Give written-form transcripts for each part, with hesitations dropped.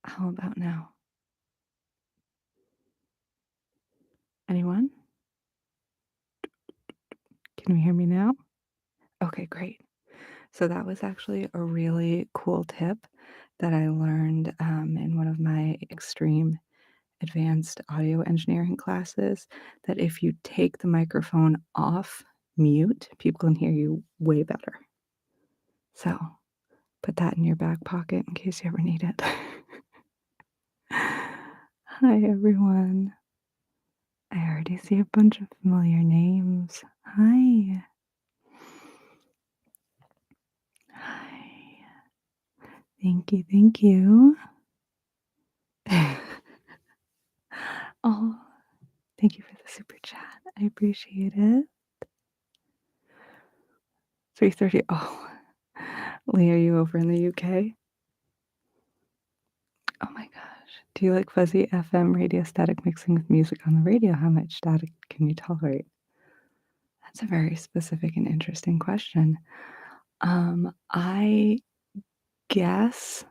How about now? Anyone? Can you hear me now? Okay, great. So that was actually a really cool tip that I learned in one of my extreme advanced audio engineering classes, that if you take the microphone off mute, people can hear you way better. So put that in your back pocket in case you ever need it. Hi, everyone. I already see a bunch of familiar names. Hi. Hi. Thank you. Thank you. Oh, thank you for the super chat. I appreciate it. 3:30. Oh, Lee, are you over in the UK? Oh my gosh. Do you like fuzzy FM radio static mixing with music on the radio? How much static can you tolerate? That's a very specific and interesting question. I guess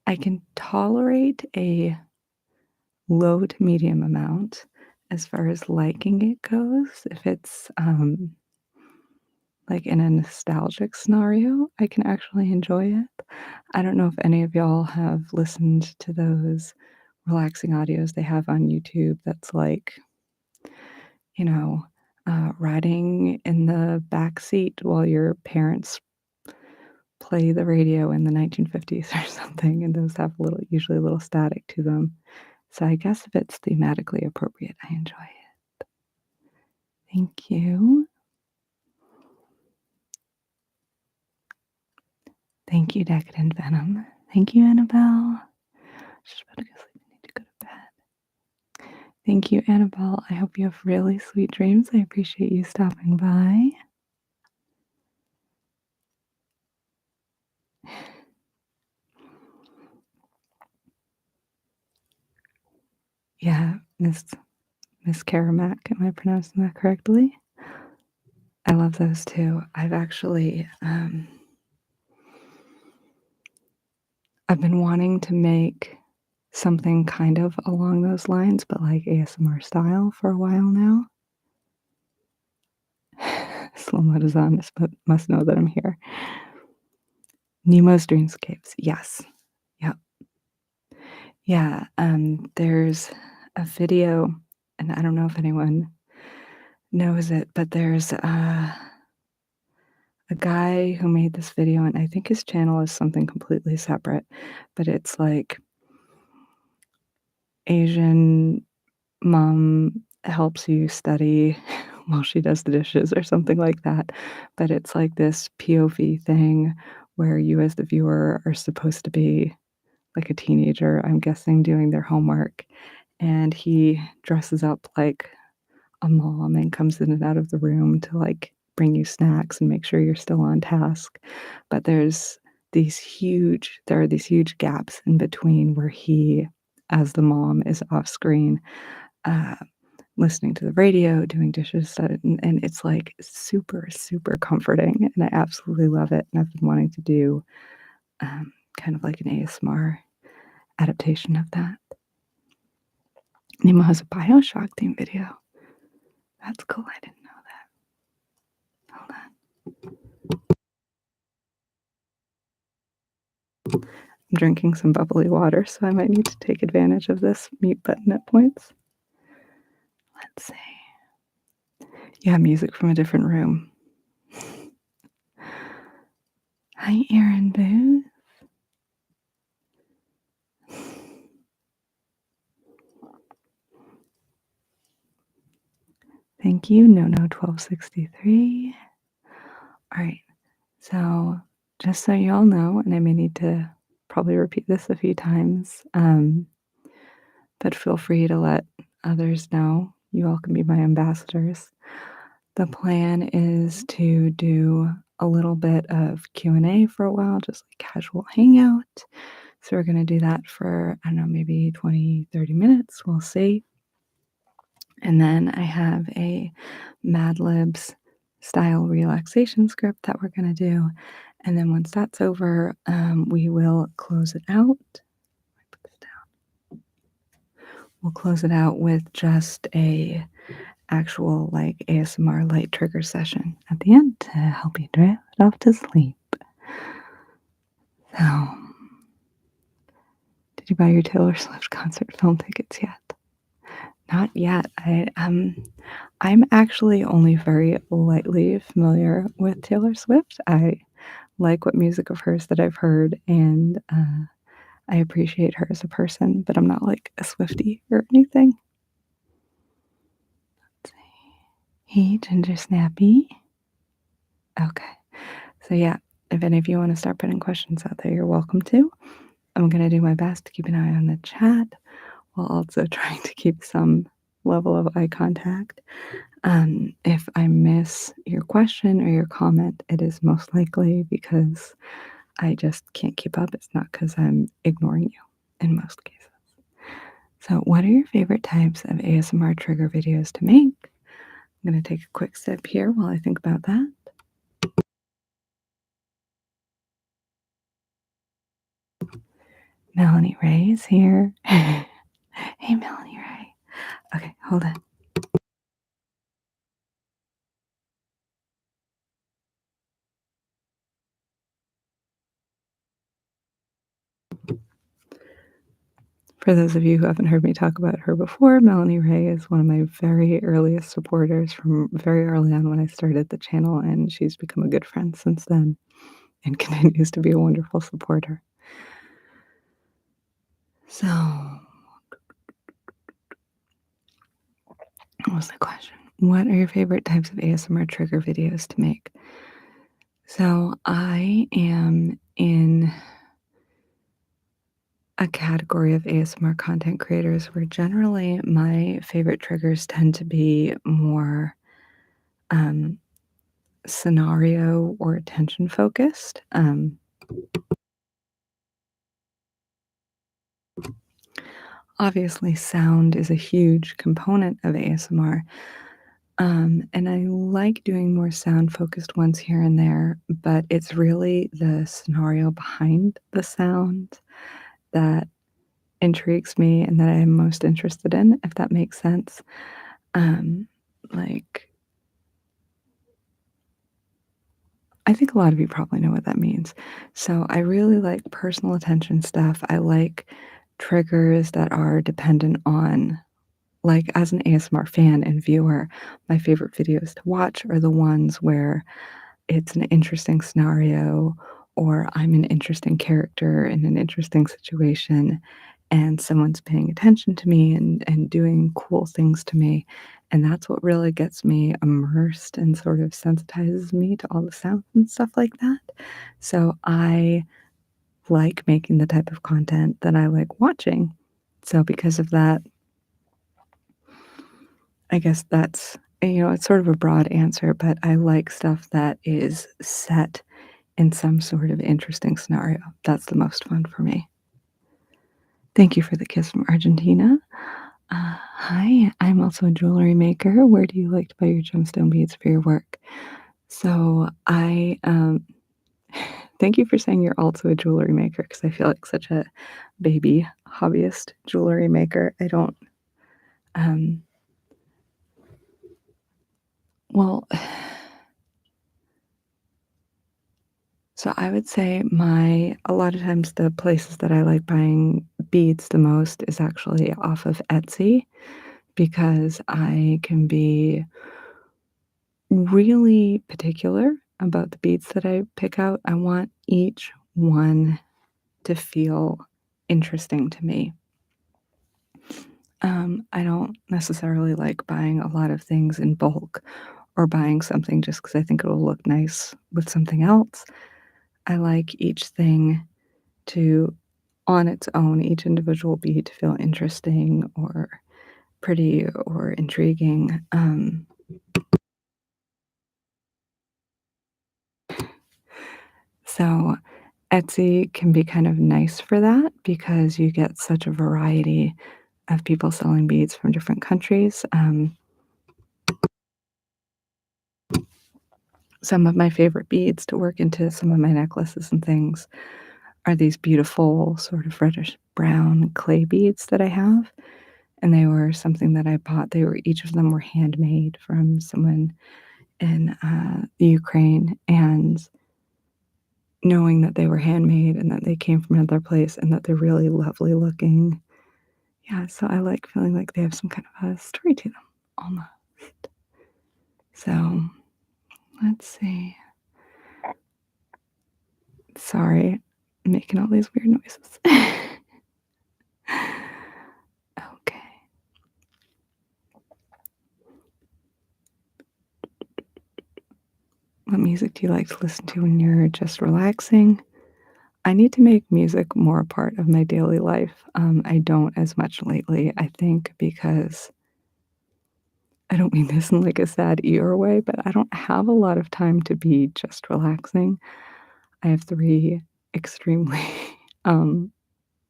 I can tolerate a low to medium amount as far as liking it goes. If it's like in a nostalgic scenario, I can actually enjoy it. I don't know if any of y'all have listened to those relaxing audios they have on YouTube that's like, you know, riding in the back seat while your parents play the radio in the 1950s or something, and those have usually a little static to them. So I guess if it's thematically appropriate, I enjoy it. Thank you. Thank you, Decadent Venom. Thank you, Annabelle. Just about to go sleep. I need to go to bed. Thank you, Annabelle. I hope you have really sweet dreams. I appreciate you stopping by. Yeah, Miss Karamak. Am I pronouncing that correctly? I love those too. I've actually, I've been wanting to make something kind of along those lines, but like ASMR style for a while now. Slow mode is on, but must know that I'm here. Nemo's Dreamscapes. Yes. Yep. Yeah. There's a video, and I don't know if anyone knows it, but there's a guy who made this video, and I think his channel is something completely separate, but it's like Asian mom helps you study while she does the dishes or something like that. But it's like this POV thing where you, as the viewer, are supposed to be like a teenager, I'm guessing, doing their homework. And he dresses up like a mom and comes in and out of the room to like bring you snacks and make sure you're still on task. But there are these huge gaps in between where he, as the mom, is off screen, uh, listening to the radio, doing dishes, and it's like super, super comforting. And I absolutely love it. And I've been wanting to do kind of like an ASMR adaptation of that. Nemo has a Bioshock theme video. That's cool. I didn't know that. Hold on. I'm drinking some bubbly water, so I might need to take advantage of this mute button at points. Let's see. Yeah, music from a different room. Hi, Aaron Booth. Thank you, No1263. All right, so just so you all know, and I may need to probably repeat this a few times, but feel free to let others know. You all can be my ambassadors. The plan is to do a little bit of Q&A for a while, just like casual hangout. So we're going to do that for, I don't know, maybe 20, 30 minutes. We'll see. And then I have a Mad Libs style relaxation script that we're going to do. And then once that's over, we will close it out. we'll close it out with just a actual, like, ASMR light trigger session at the end to help you drift off to sleep. So, did you buy your Taylor Swift concert film tickets yet? Not yet. I'm actually only very lightly familiar with Taylor Swift. I like what music of hers that I've heard, and, I appreciate her as a person, but I'm not, like, a Swiftie or anything. Let's see. Hey, Ginger Snappy. Okay. So, yeah, if any of you wanna start putting questions out there, you're welcome to. I'm gonna do my best to keep an eye on the chat while also trying to keep some level of eye contact. If I miss your question or your comment, it is most likely because I just can't keep up. It's not because I'm ignoring you in most cases. So, what are your favorite types of ASMR trigger videos to make? I'm going to take a quick sip here while I think about that. Melanie Ray is here. Hey, Melanie Ray. Okay, hold on. For those of you who haven't heard me talk about her before, Melanie Ray is one of my very earliest supporters from very early on when I started the channel, and she's become a good friend since then and continues to be a wonderful supporter. So, what was the question? What are your favorite types of ASMR trigger videos to make? So, I am in a category of ASMR content creators where generally my favorite triggers tend to be more um, scenario or attention focused. Obviously, sound is a huge component of ASMR. And I like doing more sound focused ones here and there, but it's really the scenario behind the sound that intrigues me and that I am most interested in, if that makes sense. Um, like, I think a lot of you probably know what that means. So I really like personal attention stuff. I like triggers that are dependent on, like, as an ASMR fan and viewer, my favorite videos to watch are the ones where it's an interesting scenario or I'm an interesting character in an interesting situation and someone's paying attention to me and doing cool things to me. And that's what really gets me immersed and sort of sensitizes me to all the sounds and stuff like that. So I like making the type of content that I like watching. So because of that, I guess that's, it's sort of a broad answer, but I like stuff that is set in some sort of interesting scenario. That's the most fun for me. Thank you for the kiss from Argentina. Hi, I'm also a jewelry maker. Where do you like to buy your gemstone beads for your work? So thank you for saying you're also a jewelry maker because I feel like such a baby hobbyist jewelry maker. I don't, um, well, so I would say a lot of times the places that I like buying beads the most is actually off of Etsy because I can be really particular about the beads that I pick out. I want each one to feel interesting to me. I don't necessarily like buying a lot of things in bulk or buying something just because I think it'll look nice with something else. I like each thing to, on its own, each individual bead to feel interesting or pretty or intriguing. So Etsy can be kind of nice for that because you get such a variety of people selling beads from different countries. Some of my favorite beads to work into some of my necklaces and things are these beautiful sort of reddish brown clay beads that I have. and they were something that I bought. Each of them were handmade from someone in the Ukraine, and knowing that they were handmade and that they came from another place and that they're really lovely looking. Yeah, so I like feeling like they have some kind of a story to them almost. So let's see. Sorry, I'm making all these weird noises. Okay. What music do you like to listen to when you're just relaxing? I need to make music more a part of my daily life. I don't as much lately, I think, because I don't mean this in like a sad Eeyore way, but I don't have a lot of time to be just relaxing. I have 3 extremely, um,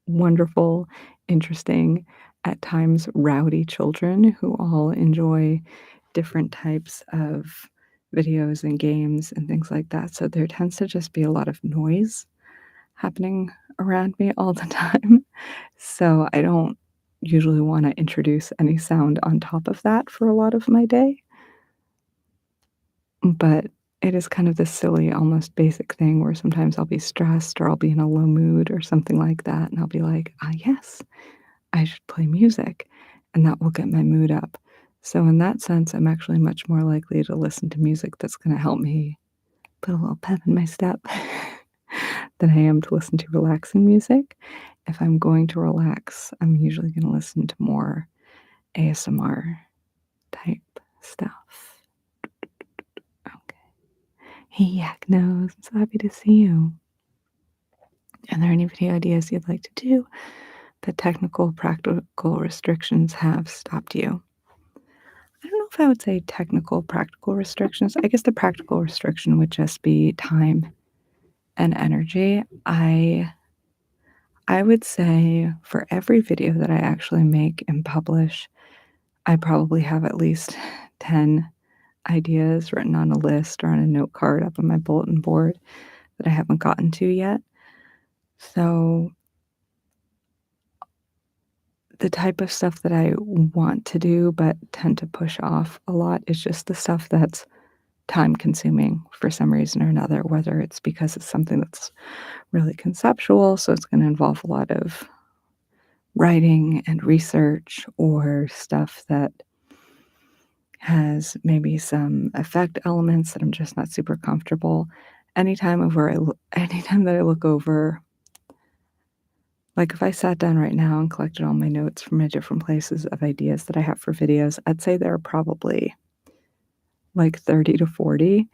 wonderful, interesting, at times rowdy children who all enjoy different types of videos and games and things like that, so there tends to just be a lot of noise happening around me all the time, so I don't usually wanna introduce any sound on top of that for a lot of my day. But it is kind of this silly, almost basic thing where sometimes I'll be stressed or I'll be in a low mood or something like that, and I'll be like, "Ah, yes, I should play music," and that will get my mood up. So in that sense, I'm actually much more likely to listen to music that's gonna help me put a little pep in my step than I am to listen to relaxing music. If I'm going to relax, I'm usually gonna listen to more ASMR type stuff. Okay. Hey, Yak Nose, I'm so happy to see you. Are there any video ideas you'd like to do that technical, practical restrictions have stopped you? I don't know if I would say technical, practical restrictions. I guess the practical restriction would just be time and energy. I would say for every video that I actually make and publish, I probably have at least 10 ideas written on a list or on a note card up on my bulletin board that I haven't gotten to yet. So the type of stuff that I want to do but tend to push off a lot is just the stuff that's time consuming for some reason or another, whether it's because it's something that's really conceptual, so it's going to involve a lot of writing and research, or stuff that has maybe some effect elements that I'm just not super comfortable. Anytime that I look over, like if I sat down right now and collected all my notes from my different places of ideas that I have for videos, I'd say there are probably like 30 to 40.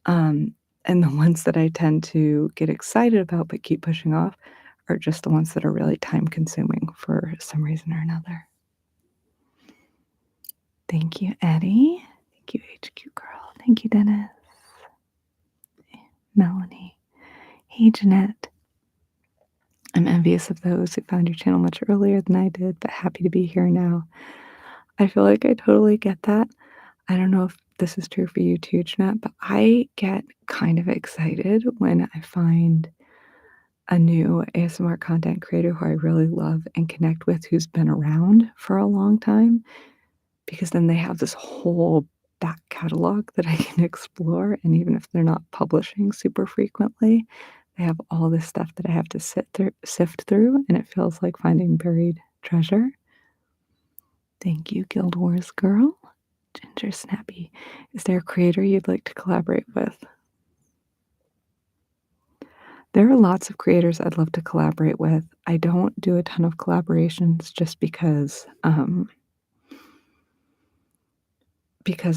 Um, and the ones that I tend to get excited about but keep pushing off are just the ones that are really time consuming for some reason or another. Thank you, Eddie. Thank you, HQ Girl. Thank you, Dennis. Melanie. Hey, Jeanette. I'm envious of those who found your channel much earlier than I did, but happy to be here now. I feel like I totally get that. I don't know if this is true for you too, Jeanette, but I get kind of excited when I find a new ASMR content creator who I really love and connect with who's been around for a long time, because then they have this whole back catalog that I can explore, and even if they're not publishing super frequently, they have all this stuff that I have to sift through, and it feels like finding buried treasure. Thank you, Guild Wars Girl. Ginger Snappy. Is there a creator you'd like to collaborate with? There are lots of creators I'd love to collaborate with. I don't do a ton of collaborations just because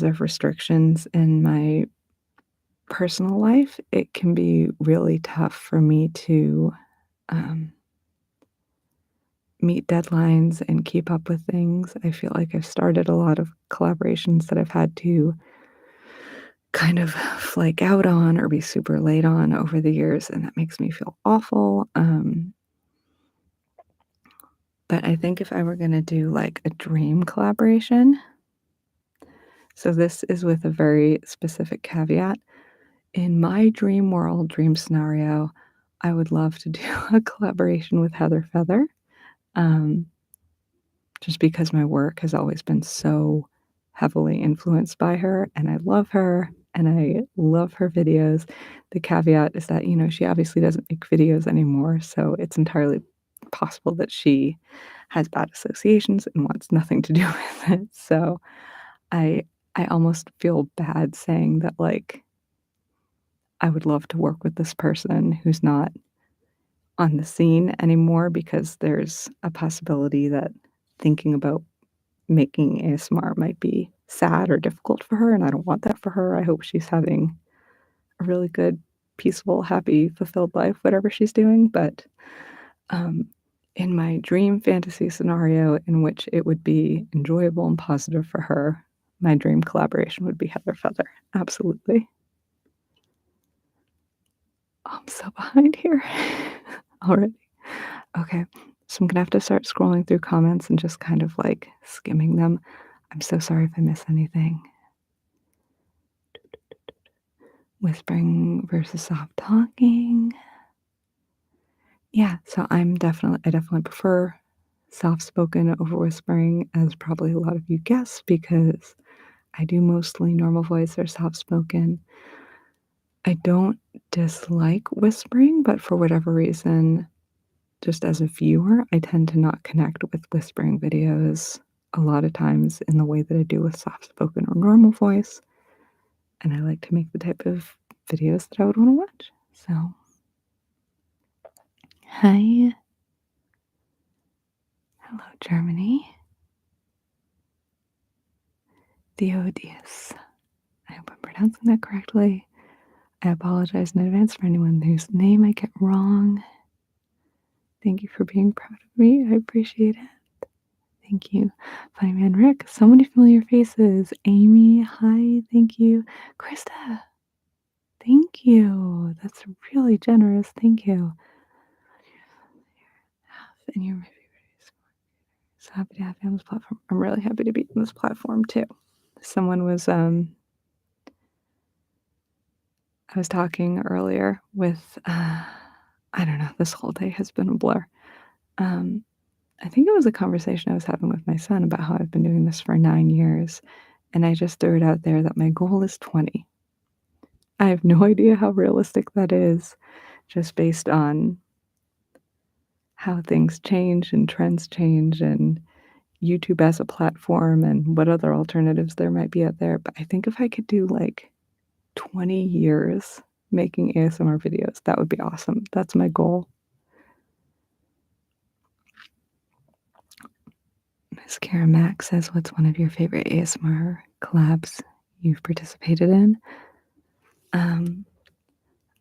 of restrictions in my personal life. It can be really tough for me to um, meet deadlines and keep up with things. I feel like I've started a lot of collaborations that I've had to kind of flake out on or be super late on over the years, and that makes me feel awful. But I think if I were gonna do, like, a dream collaboration, so this is with a very specific caveat. In my dream world, dream scenario, I would love to do a collaboration with Heather Feather, um, just because my work has always been so heavily influenced by her, and I love her, and I love her videos. The caveat is that, she obviously doesn't make videos anymore, so it's entirely possible that she has bad associations and wants nothing to do with it. So I I almost feel bad saying that, like, I would love to work with this person who's not on the scene anymore because there's a possibility that thinking about making ASMR might be sad or difficult for her, and I don't want that for her. I hope she's having a really good, peaceful, happy, fulfilled life, whatever she's doing, but, um, in my dream fantasy scenario in which it would be enjoyable and positive for her, my dream collaboration would be Heather Feather. Absolutely. Oh, I'm so behind here already. Okay, so I'm gonna have to start scrolling through comments and just kind of, like, skimming them. I'm so sorry if I miss anything. Whispering versus soft talking. Yeah, so I definitely prefer soft-spoken over whispering, as probably a lot of you guessed, because I do mostly normal voice or soft-spoken. I don't dislike whispering, but for whatever reason, just as a viewer, I tend to not connect with whispering videos a lot of times in the way that I do with soft-spoken or normal voice, and I like to make the type of videos that I would wanna watch. So, hi. Hello, Germany. Theodius. I hope I'm pronouncing that correctly. I apologize in advance for anyone whose name I get wrong. Thank you for being proud of me. I appreciate it. Thank you. Funny Man Rick, so many familiar faces. Amy, hi, thank you. Krista, thank you. That's really generous. Thank you. And you're my favorite. So happy to have you on this platform. I'm really happy to be on this platform too. Someone was I was talking earlier with I don't know, this whole day has been a blur. Um, I think it was a conversation I was having with my son about how I've been doing this for 9 years, and I just threw it out there that my goal is 20. I have no idea how realistic that is, just based on how things change and trends change and YouTube as a platform and what other alternatives there might be out there, but I think if I could do, like, 20 years making ASMR videos, that would be awesome. That's my goal. Miss Kara Mack says, "What's one of your favorite ASMR collabs you've participated in?" Um,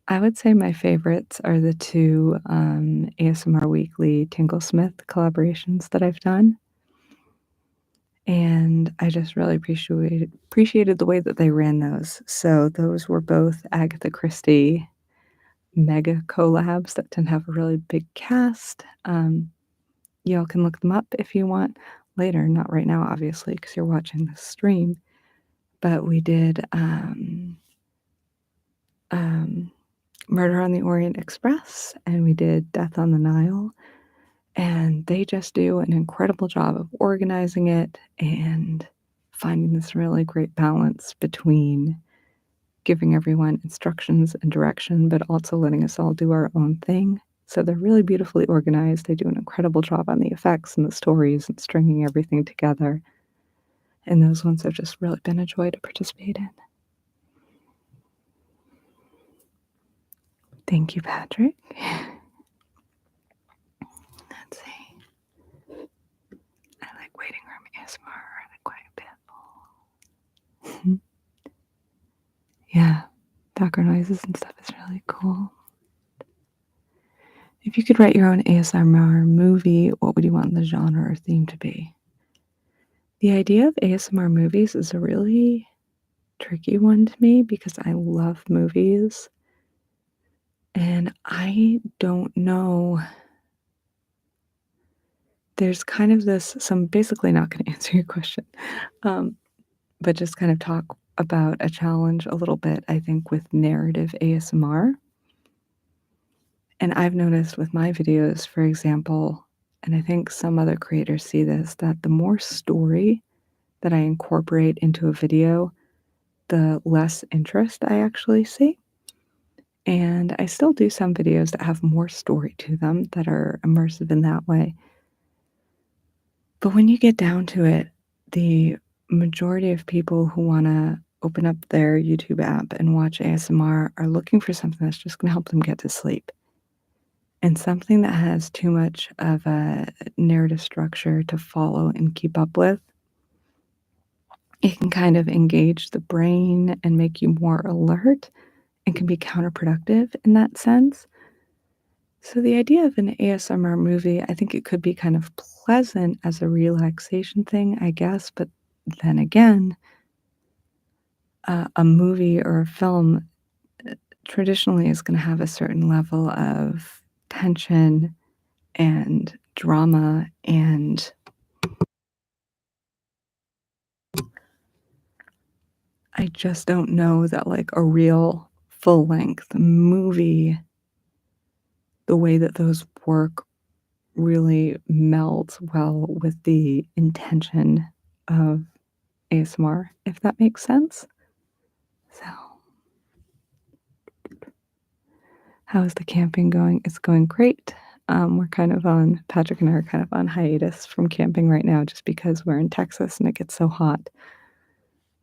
I would say my favorites are the 2, ASMR Weekly Tingle Smith collaborations that I've done, and I just really appreciated the way that they ran those. So those were both Agatha Christie mega collabs that tend to have a really big cast. Y'all can look them up if you want later, not right now, obviously, because 'cause you're watching the stream. But we did, um, Murder on the Orient Express, and we did Death on the Nile, and they just do an incredible job of organizing it and finding this really great balance between giving everyone instructions and direction, but also letting us all do our own thing. So they're really beautifully organized. They do an incredible job on the effects and the stories and stringing everything together, and those ones have just really been a joy to participate in. Thank you, Patrick. Let's see. I like waiting room ASMR quite a bit. Yeah, background noises and stuff is really cool. If you could write your own ASMR movie, what would you want the genre or theme to be? The idea of ASMR movies is a really tricky one to me because I love movies, and I don't know. There's kind of this, so I'm basically not gonna answer your question, um, but just kind of talk about a challenge a little bit, I think, with narrative ASMR. And I've noticed with my videos, for example, and I think some other creators see this, that the more story that I incorporate into a video, the less interest I actually see. And I still do some videos that have more story to them that are immersive in that way. But when you get down to it, the majority of people who want to open up their YouTube app and watch ASMR are looking for something that's just going to help them get to sleep. And something that has too much of a narrative structure to follow and keep up with, it can kind of engage the brain and make you more alert and can be counterproductive in that sense. So the idea of an ASMR movie, I think it could be kind of pleasant as a relaxation thing, I guess, but then again, a movie or a film traditionally is going to have a certain level of tension and drama, and I just don't know that like a real full length movie, the way that those work really melds well with the intention of ASMR, if that makes sense. So, how is the camping going? It's going great. Patrick and I are kind of on hiatus from camping right now just because we're in Texas and it gets so hot.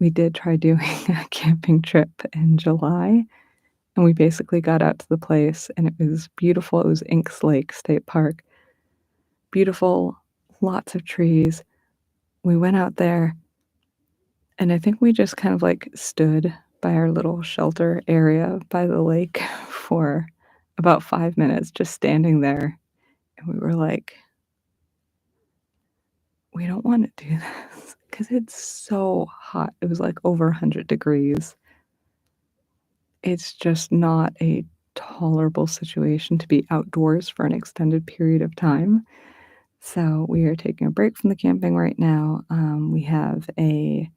We did try doing a camping trip in July, and we basically got out to the place and it was beautiful. It was Inks Lake State Park. Beautiful, lots of trees. We went out there, and I think we just kind of like stood by our little shelter area by the lake for about 5 minutes, just standing there. And we were like, we don't want to do this because it's so hot. It was like over 100 degrees. It's just not a tolerable situation to be outdoors for an extended period of time. So we are taking a break from the camping right now. We have a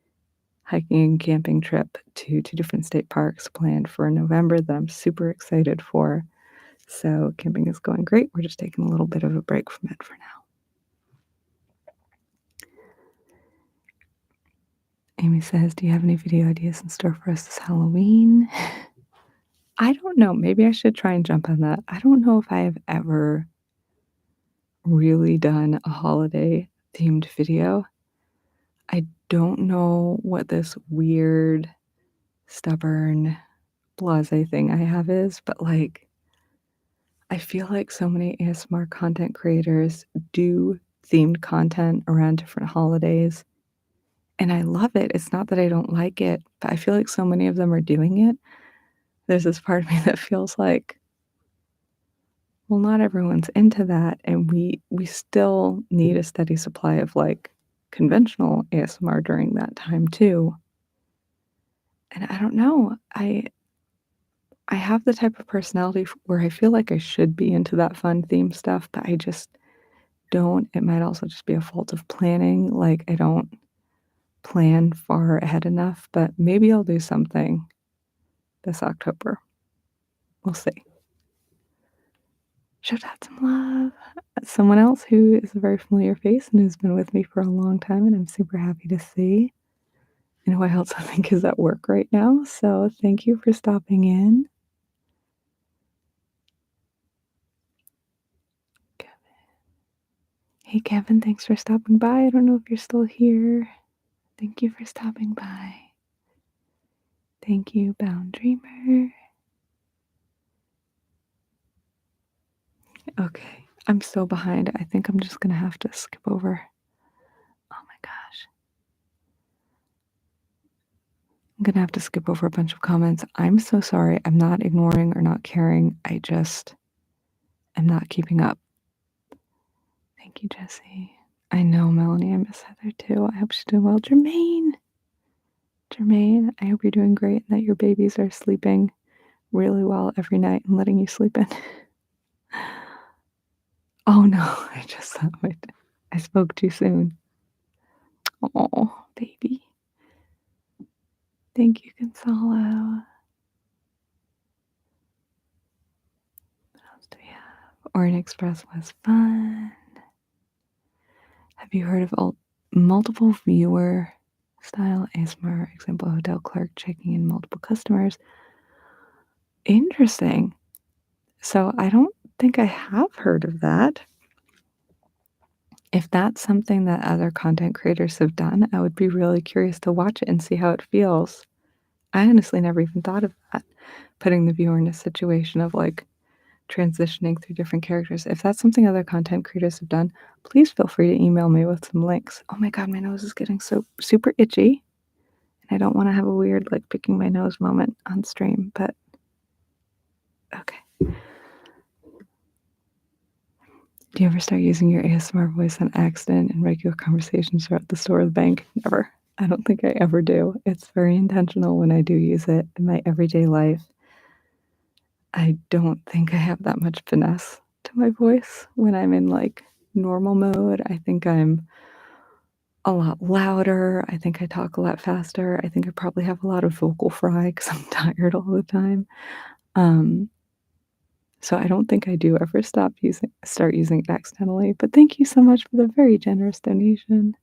hiking and camping trip to 2 different state parks planned for November that I'm super excited for. So camping is going great. We're just taking a little bit of a break from it for now. Amy says, "Do you have any video ideas in store for us this Halloween?" I don't know. Maybe I should try and jump on that. I don't know if I have ever really done a holiday themed video. I don't know what this weird, stubborn, blasé thing I have is, but like, I feel like so many ASMR content creators do themed content around different holidays, and I love it. It's not that I don't like it, but I feel like so many of them are doing it. There's this part of me that feels like, well, not everyone's into that, and we still need a steady supply of, like, conventional ASMR during that time too. And I don't know, I have the type of personality where I feel like I should be into that fun theme stuff, but I just don't. It might also just be a fault of planning, like, I don't plan far ahead enough, but maybe I'll do something this October. We'll see. Shout out some love. Someone else who is a very familiar face and who's been with me for a long time, and I'm super happy to see, and who I also think is at work right now, so thank you for stopping in. Hey, Kevin, thanks for stopping by. I don't know if you're still here. Thank you for stopping by. Thank you, Bound Dreamer. Okay, I'm so behind. I think I'm just gonna have to skip over. Oh my gosh. I'm gonna have to skip over a bunch of comments. I'm so sorry. I'm not ignoring or not caring. I just am not keeping up. Thank you, Jesse. I know, Melanie. I miss Heather too. I hope she's doing well. Jermaine, I hope you're doing great and that your babies are sleeping really well every night and letting you sleep in. Oh no, I just thought I spoke too soon. Oh, baby. Thank you, Gonzalo. What else do we have? Orient Express was fun. Have you heard of multiple viewer style ASMR? Example, hotel clerk checking in multiple customers. Interesting. So I don't think I have heard of that. If that's something that other content creators have done, I would be really curious to watch it and see how it feels. I honestly never even thought of that, putting the viewer in a situation of like transitioning through different characters. If that's something other content creators have done, please feel free to email me with some links. Oh my God, my nose is getting so super itchy. And I don't want to have a weird, like, picking my nose moment on stream, but okay. Do you ever start using your ASMR voice on accident in regular conversations or at the store or the bank? Never. I don't think I ever do. It's very intentional when I do use it in my everyday life. I don't think I have that much finesse to my voice when I'm in like normal mode. I think I'm a lot louder. I think I talk a lot faster. I think I probably have a lot of vocal fry because I'm tired all the time. Um, so I don't think I do ever start using it accidentally. But thank you so much for the very generous donation.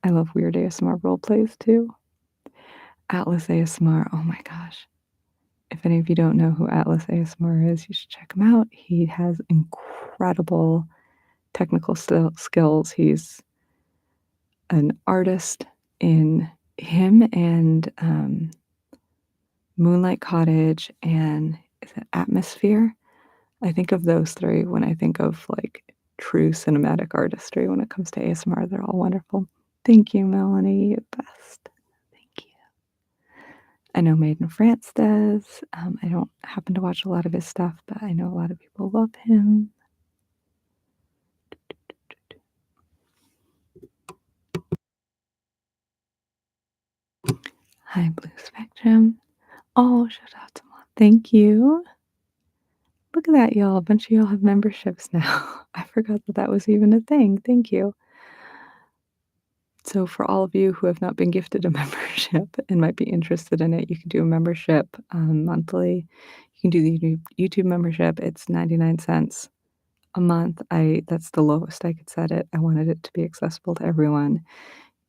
I love weird ASMR role plays too. Atlas ASMR. Oh my gosh. If any of you don't know who Atlas ASMR is, you should check him out. He has incredible technical skills. He's an artist in him and Moonlight Cottage and is it Atmosphere? I think of those three when I think of like true cinematic artistry when it comes to ASMR. They're all wonderful. Thank you, Melanie. You're the best. Thank you. I know Made in France does. I don't happen to watch a lot of his stuff, but I know a lot of people love him. Hi, Blue Spectrum. Oh, shout out to Mom. Thank you. Look at that, y'all. A bunch of y'all have memberships now. I forgot that that was even a thing. Thank you. So, for all of you who have not been gifted a membership and might be interested in it, you can do a membership monthly. You can do the YouTube membership. It's 99 cents a month. That's the lowest I could set it. I wanted it to be accessible to everyone.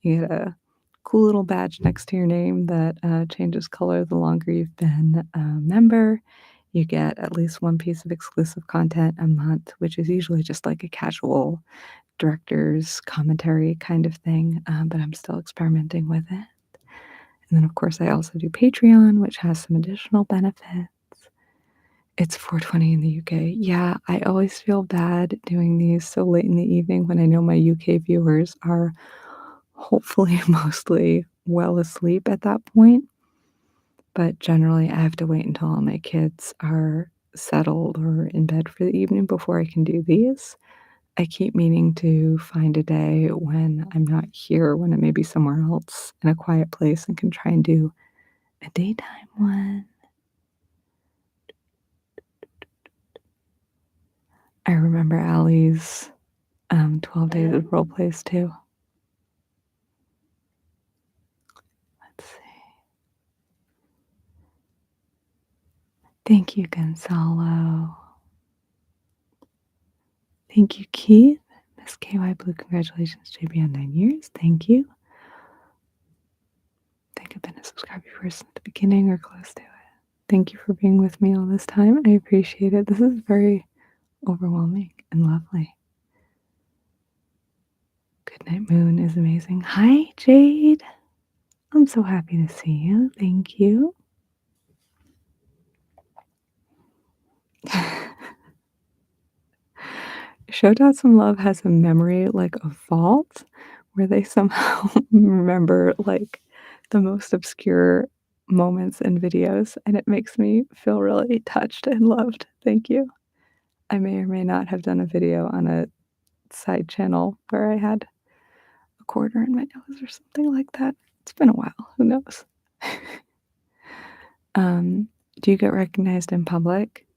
You get a cool little badge next to your name that changes color the longer you've been a member. You get at least one piece of exclusive content a month, which is usually just like a casual director's commentary kind of thing, but I'm still experimenting with it. And then, of course, I also do Patreon, which has some additional benefits. It's 4:20 in the UK. Yeah, I always feel bad doing these so late in the evening when I know my UK viewers are hopefully mostly well asleep at that point. But generally, I have to wait until all my kids are settled or in bed for the evening before I can do these. I keep meaning to find a day when I'm not here, when I may be somewhere else in a quiet place and can try and do a daytime one. I remember Allie's 12 Days of Role Plays too. Let's see. Thank you, Gonzalo. Thank you, Keith. Miss KY Blue, congratulations, JB, on 9 years. Thank you. I think I've been a subscriber since the beginning or close to it. Thank you for being with me all this time. I appreciate it. This is very overwhelming and lovely. Goodnight Moon is amazing. Hi, Jade. I'm so happy to see you. Thank you. Shout Out Some Love has a memory like a vault where they somehow remember like the most obscure moments and videos, and it makes me feel really touched and loved. Thank you. I may or may not have done a video on a side channel where I had a quarter in my nose or something like that. It's been a while. Who knows? Do you get recognized in public?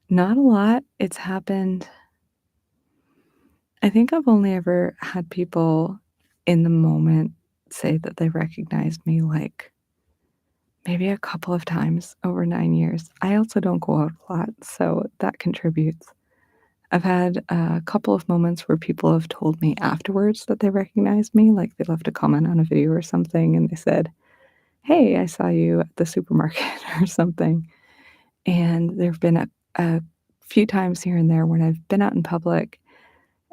Not a lot. It's happened. I think I've only ever had people in the moment say that they recognized me like maybe a couple of times over 9 years. I also don't go out a lot, so that contributes. I've had a couple of moments where people have told me afterwards that they recognized me, like, they left a comment on a video or something, and they said, "Hey, I saw you at the supermarket," or something, and there've been a few times here and there when I've been out in public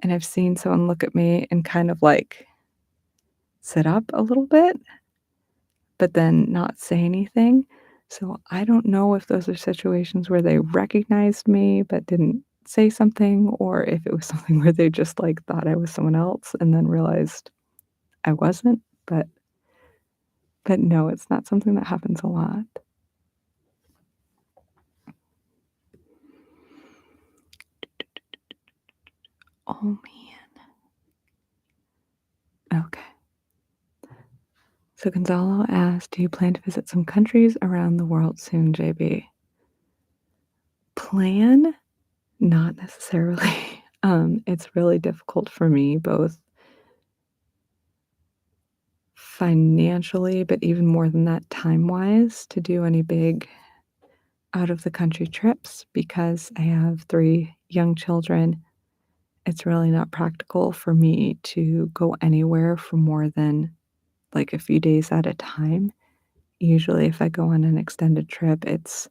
and I've seen someone look at me and kind of, like, sit up a little bit, but then not say anything. So I don't know if those are situations where they recognized me but didn't say something, or if it was something where they just, like, thought I was someone else and then realized I wasn't, but no, it's not something that happens a lot. Oh, man. Okay. So Gonzalo asked, "Do you plan to visit some countries around the world soon, JB?" Plan? Not necessarily. It's really difficult for me, both financially, but even more than that, time-wise, to do any big out of the country trips because I have 3 young children. It's really not practical for me to go anywhere for more than, like, a few days at a time. Usually, if I go on an extended trip, it's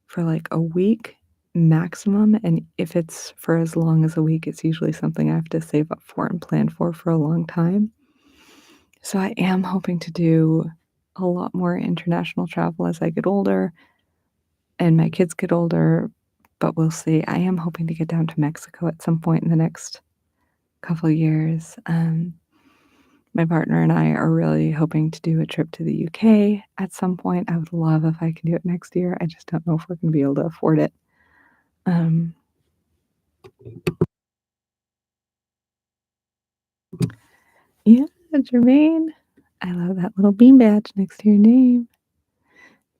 for, like, a week maximum, and if it's for as long as a week, it's usually something I have to save up for and plan for a long time. So I am hoping to do a lot more international travel as I get older and my kids get older, but we'll see. I am hoping to get down to Mexico at some point in the next couple years. My partner and I are really hoping to do a trip to the UK at some point. I would love if I can do it next year. I just don't know if we're gonna be able to afford it. Um, yeah, Jermaine. I love that little bean badge next to your name.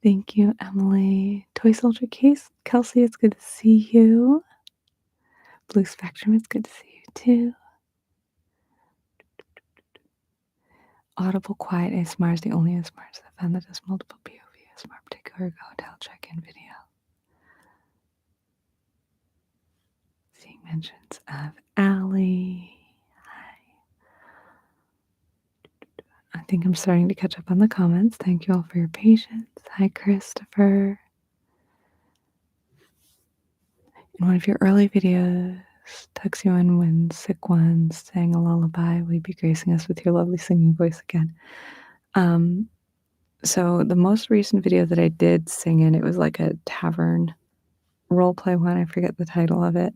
Thank you, Emily. Toy Soldier Case, Kelsey, it's good to see you. Blue Spectrum, it's good to see you too. Audible Quiet ASMR is the only ASMR I've found that does multiple POV ASMR, particular hotel check-in video. Seeing mentions of Allie. Hi. I think I'm starting to catch up on the comments. Thank you all for your patience. Hi, Christopher. In one of your early videos, tucks you in when sick ones sang a lullaby. Will you be gracing us with your lovely singing voice again? So the most recent video that I did sing in, it was like a tavern role play one. I forget the title of it.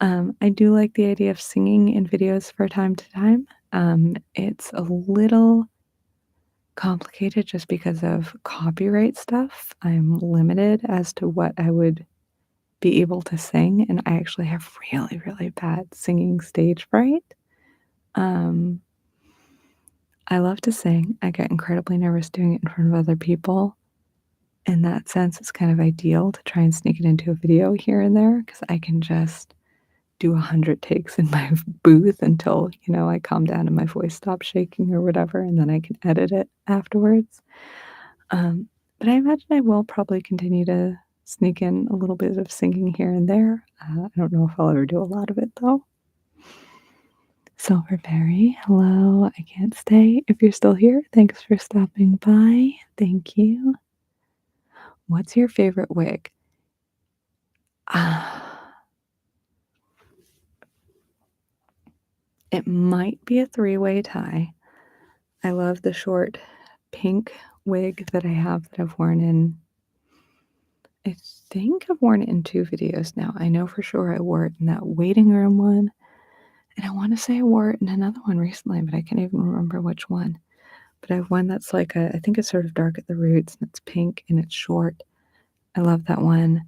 I do like the idea of singing in videos from time to time. It's a little complicated just because of copyright stuff. I'm limited as to what I would be able to sing, and I actually have really, really bad singing stage fright. Um, I love to sing. I get incredibly nervous doing it in front of other people. In that sense, it's kind of ideal to try and sneak it into a video here and there because I can just do 100 takes in my booth until, I calm down and my voice stops shaking or whatever, and then I can edit it afterwards. But I imagine I will probably continue to sneak in a little bit of singing here and there. I don't know if I'll ever do a lot of it, though. Silverberry, hello, I can't stay. If you're still here, thanks for stopping by. Thank you. What's your favorite wig? Ah, it might be a three-way tie. I love the short pink wig that I have that I've worn in, I think I've worn it in 2 videos now. I know for sure I wore it in that waiting room one, and I wanna say I wore it in another one recently, but I can't even remember which one. But I have one that's like I think it's sort of dark at the roots, and it's pink, and it's short. I love that one.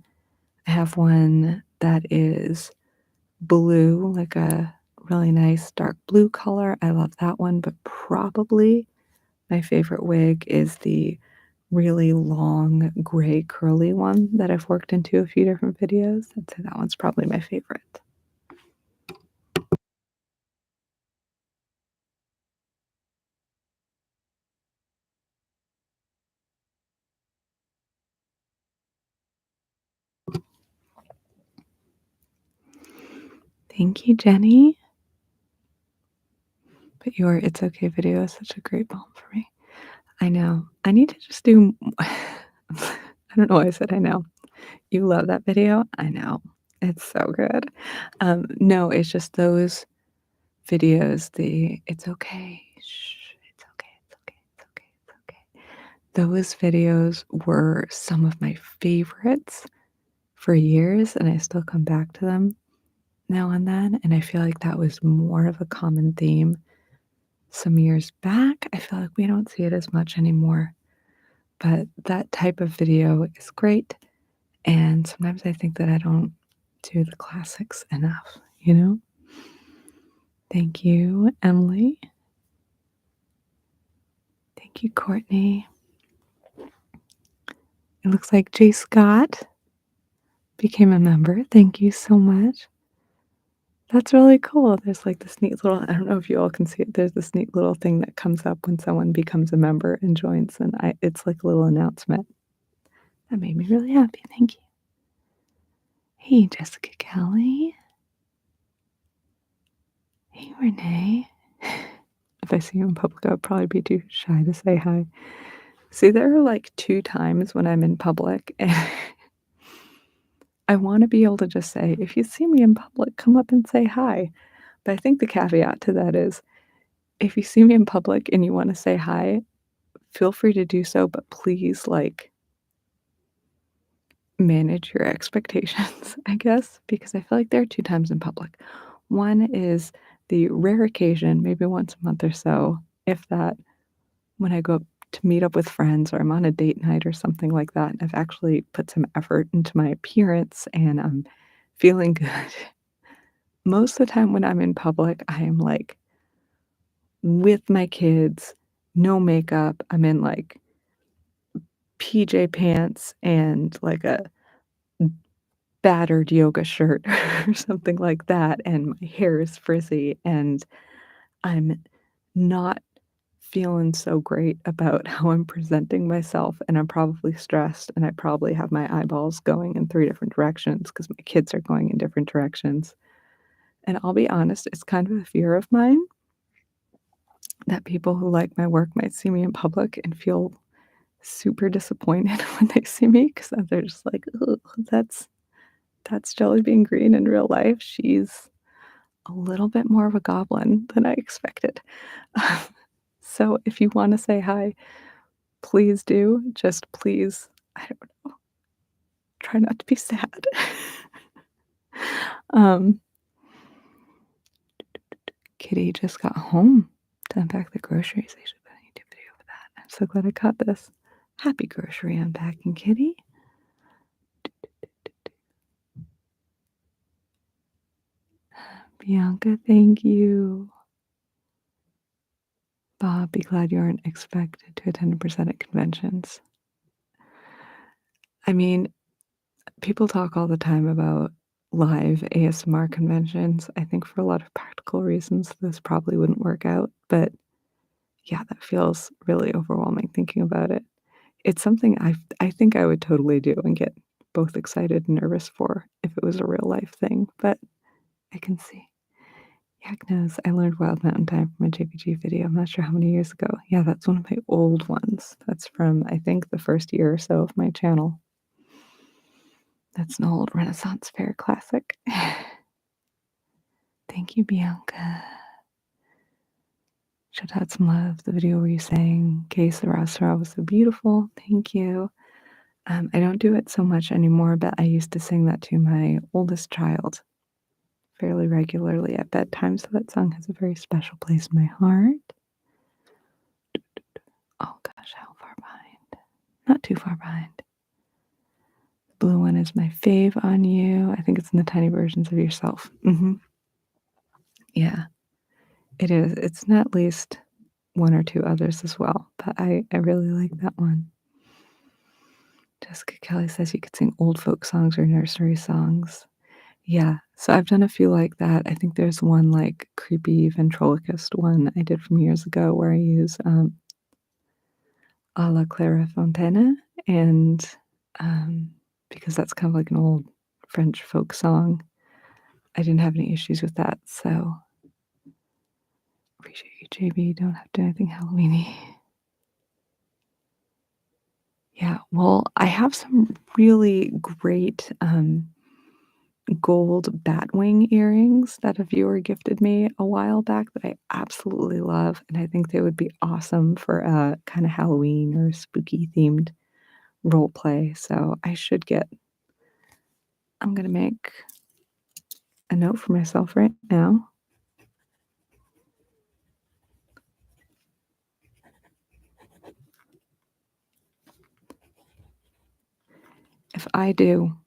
I have one that is blue, like a really nice dark blue color. I love that one, but probably my favorite wig is the really long gray curly one that I've worked into a few different videos. I'd say that one's probably my favorite. Thank you, Jenny. But your It's Okay video is such a great balm for me. I know. I need to just do I don't know why I said I know. You love that video? I know. It's so good. No, it's just those videos, the "It's okay. Shh. It's okay. It's okay. It's okay. It's okay." Those videos were some of my favorites for years, and I still come back to them now and then, and I feel like that was more of a common theme some years back. I feel like we don't see it as much anymore, but that type of video is great, and sometimes I think that I don't do the classics enough, you know? Thank you, Emily. Thank you, Courtney. It looks like Jay Scott became a member. Thank you so much. That's really cool. There's like this neat little, I don't know if you all can see it. There's this neat little thing that comes up when someone becomes a member and joins, and it's like a little announcement. That made me really happy. Thank you. Hey, Jessica Kelly. Hey, Renee. If I see you in public, I would probably be too shy to say hi. See, there are like 2 times when I'm in public, and I wanna be able to just say, "If you see me in public, come up and say hi." But I think the caveat to that is, if you see me in public and you wanna say hi, feel free to do so, but please, like, manage your expectations, I guess, because I feel like there are 2 times in public. One is the rare occasion, maybe once a month or so, if that, when I go up to meet up with friends or I'm on a date night or something like that, and I've actually put some effort into my appearance and I'm feeling good. Most of the time when I'm in public, I am, like, with my kids, no makeup, I'm in, like, PJ pants and, like, a battered yoga shirt or something like that, and my hair is frizzy, and I'm not feeling so great about how I'm presenting myself, and I'm probably stressed, and I probably have my eyeballs going in 3 different directions because my kids are going in different directions, and I'll be honest, it's kind of a fear of mine that people who like my work might see me in public and feel super disappointed when they see me because they're just like, "Ugh, that's Jelly Bean Green in real life. She's a little bit more of a goblin than I expected." So if you wanna say hi, please do. Just please, I don't know, try not to be sad. Um, Kitty just got home to unpack the groceries. I should put a YouTube video for that. I'm so glad I caught this. Happy grocery unpacking, Kitty. Bianca, thank you. Bob, be glad you aren't expected to attend and present at conventions. I mean, people talk all the time about live ASMR conventions. I think for a lot of practical reasons, this probably wouldn't work out, but yeah, that feels really overwhelming thinking about it. It's something I think I would totally do and get both excited and nervous for if it was a real life thing, but I can see. Yak knows I learned Wild Mountain Time from a JPG video. I'm not sure how many years ago. Yeah, that's one of my old ones. That's from, I think, the first year or so of my channel. That's an old Renaissance fair classic. Thank you, Bianca. Should have had some love. The video where you sang Que Sera Sera was so beautiful. Thank you. I don't do it so much anymore, but I used to sing that to my oldest child fairly regularly at bedtime, so that song has a very special place in my heart. Oh gosh, how far behind? Not too far behind. The blue one is my fave on you. I think it's in the tiny versions of yourself. Yeah, it is. It's in at least one or two others as well, but I really like that one. Jessica Kelly says you could sing old folk songs or nursery songs. Yeah, so I've done a few like that. I think there's one, like, creepy ventriloquist one I did from years ago where I use, "A la Clara Fontana," and, um, because that's kind of like an old French folk song, I didn't have any issues with that, so appreciate you, JB. Don't have to do anything Halloweeny. Yeah, well, I have some really great, gold batwing earrings that a viewer gifted me a while back that I absolutely love, and I think they would be awesome for a kinda Halloween or spooky themed role play, so I'm gonna make a note for myself right now. If I do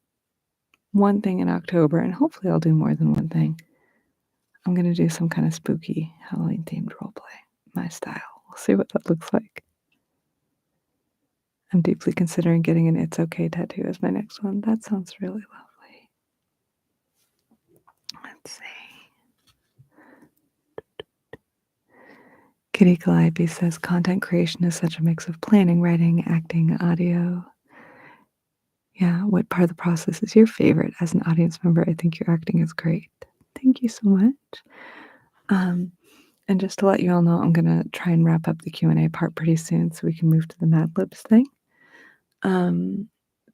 one thing in October, and hopefully I'll do more than one thing, I'm gonna do some kinda spooky Halloween-themed role play, my style. We'll see what that looks like. I'm deeply considering getting an "It's Okay" tattoo as my next one. That sounds really lovely. Let's see. Kitty Calliope says, "Content creation is such a mix of planning, writing, acting, audio." Yeah, what part of the process is your favorite? As an audience member, I think your acting is great. Thank you so much. Um, and just to let you all know, I'm gonna try and wrap up the Q&A part pretty soon so we can move to the Mad Libs thing. Um,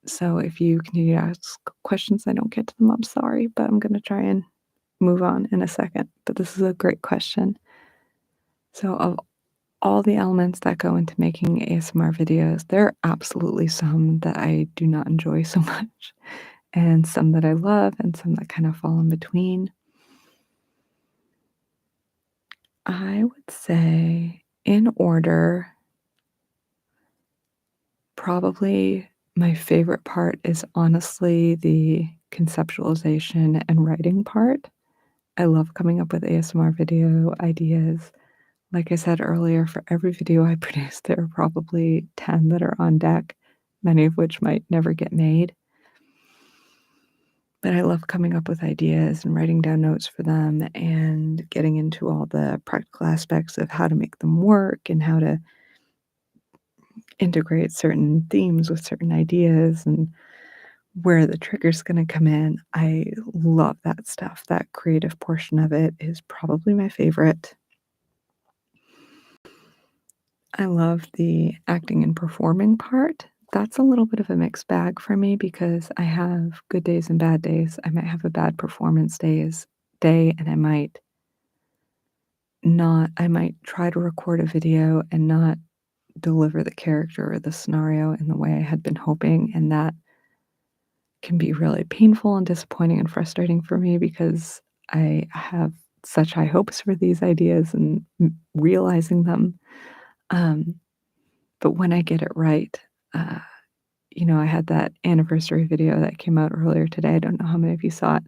so if you continue to ask questions, I don't get to them, I'm sorry, but I'm gonna try and move on in a second. But this is a great question. So of all the elements that go into making ASMR videos, there are absolutely some that I do not enjoy so much, and some that I love, and some that kind of fall in between. I would say, in order, probably my favorite part is honestly the conceptualization and writing part. I love coming up with ASMR video ideas. Like I said earlier, for every video I produce, there are probably 10 that are on deck, many of which might never get made. But I love coming up with ideas and writing down notes for them and getting into all the practical aspects of how to make them work and how to integrate certain themes with certain ideas and where the trigger's gonna come in. I love that stuff. That creative portion of it is probably my favorite. I love the acting and performing part. That's a little bit of a mixed bag for me because I have good days and bad days. I might have a bad performance day, and I might try to record a video and not deliver the character or the scenario in the way I had been hoping, and that can be really painful and disappointing and frustrating for me because I have such high hopes for these ideas and realizing them. Um, but when I get it right, uh, I had that anniversary video that came out earlier today. I don't know how many of you saw it,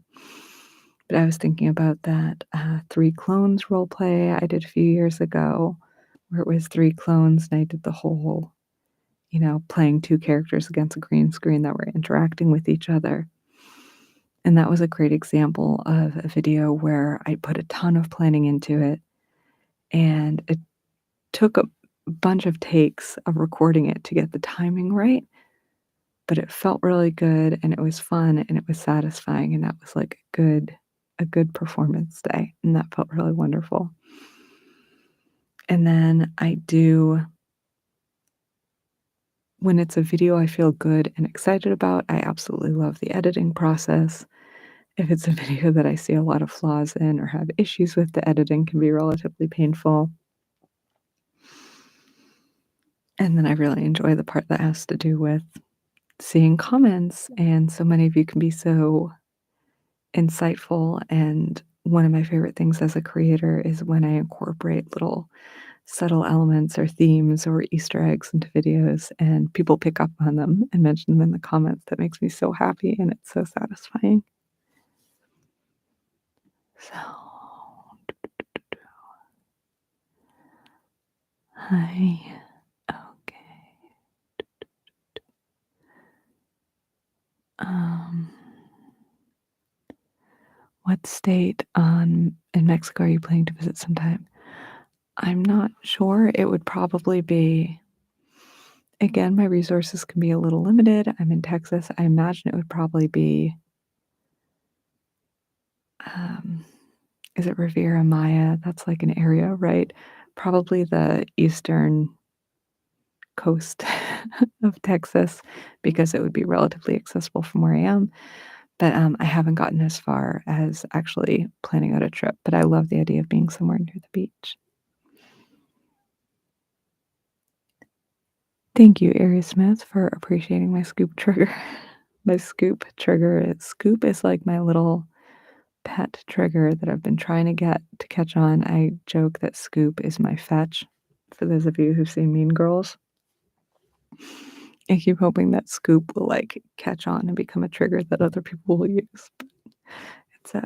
but I was thinking about that Three Clones role play I did a few years ago, where it was three clones, and I did the whole, playing two characters against a green screen that were interacting with each other. And that was a great example of a video where I put a ton of planning into it, and it took a bunch of takes of recording it to get the timing right, but it felt really good, and it was fun, and it was satisfying, and that was, like, a good performance day, and that felt really wonderful. And then when it's a video I feel good and excited about, I absolutely love the editing process. If it's a video that I see a lot of flaws in or have issues with, the editing can be relatively painful. And then I really enjoy the part that has to do with seeing comments, and so many of you can be so insightful, and one of my favorite things as a creator is when I incorporate little subtle elements or themes or Easter eggs into videos, and people pick up on them and mention them in the comments. That makes me so happy, and it's so satisfying. So, hi. Okay. Um, what state in Mexico are you planning to visit sometime? I'm not sure. It would probably be, again, my resources can be a little limited. I'm in Texas. I imagine it would probably be is it Riviera Maya? That's like an area, right? Probably the eastern coast of Texas because it would be relatively accessible from where I am. But I haven't gotten as far as actually planning out a trip. But I love the idea of being somewhere near the beach. Thank you, Ari Smith, for appreciating my scoop trigger. My scoop is like my little pet trigger that I've been trying to get to catch on. I joke that scoop is my fetch. For those of you who've seen Mean Girls, I keep hoping that scoop will like catch on and become a trigger that other people will use. But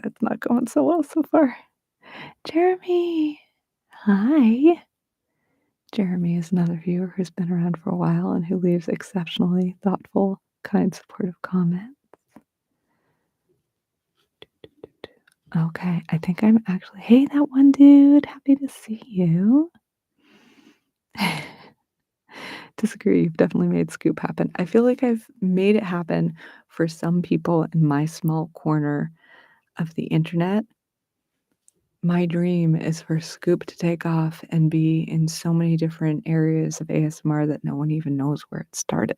it's not going so well so far. Jeremy, hi. Jeremy is another viewer who's been around for a while and who leaves exceptionally thoughtful, kind, supportive comments. Okay, I think I'm actually. Hey, that one dude. Happy to see you. Disagree. You've definitely made Scoop happen. I feel like I've made it happen for some people in my small corner of the internet. My dream is for Scoop to take off and be in so many different areas of ASMR that no one even knows where it started.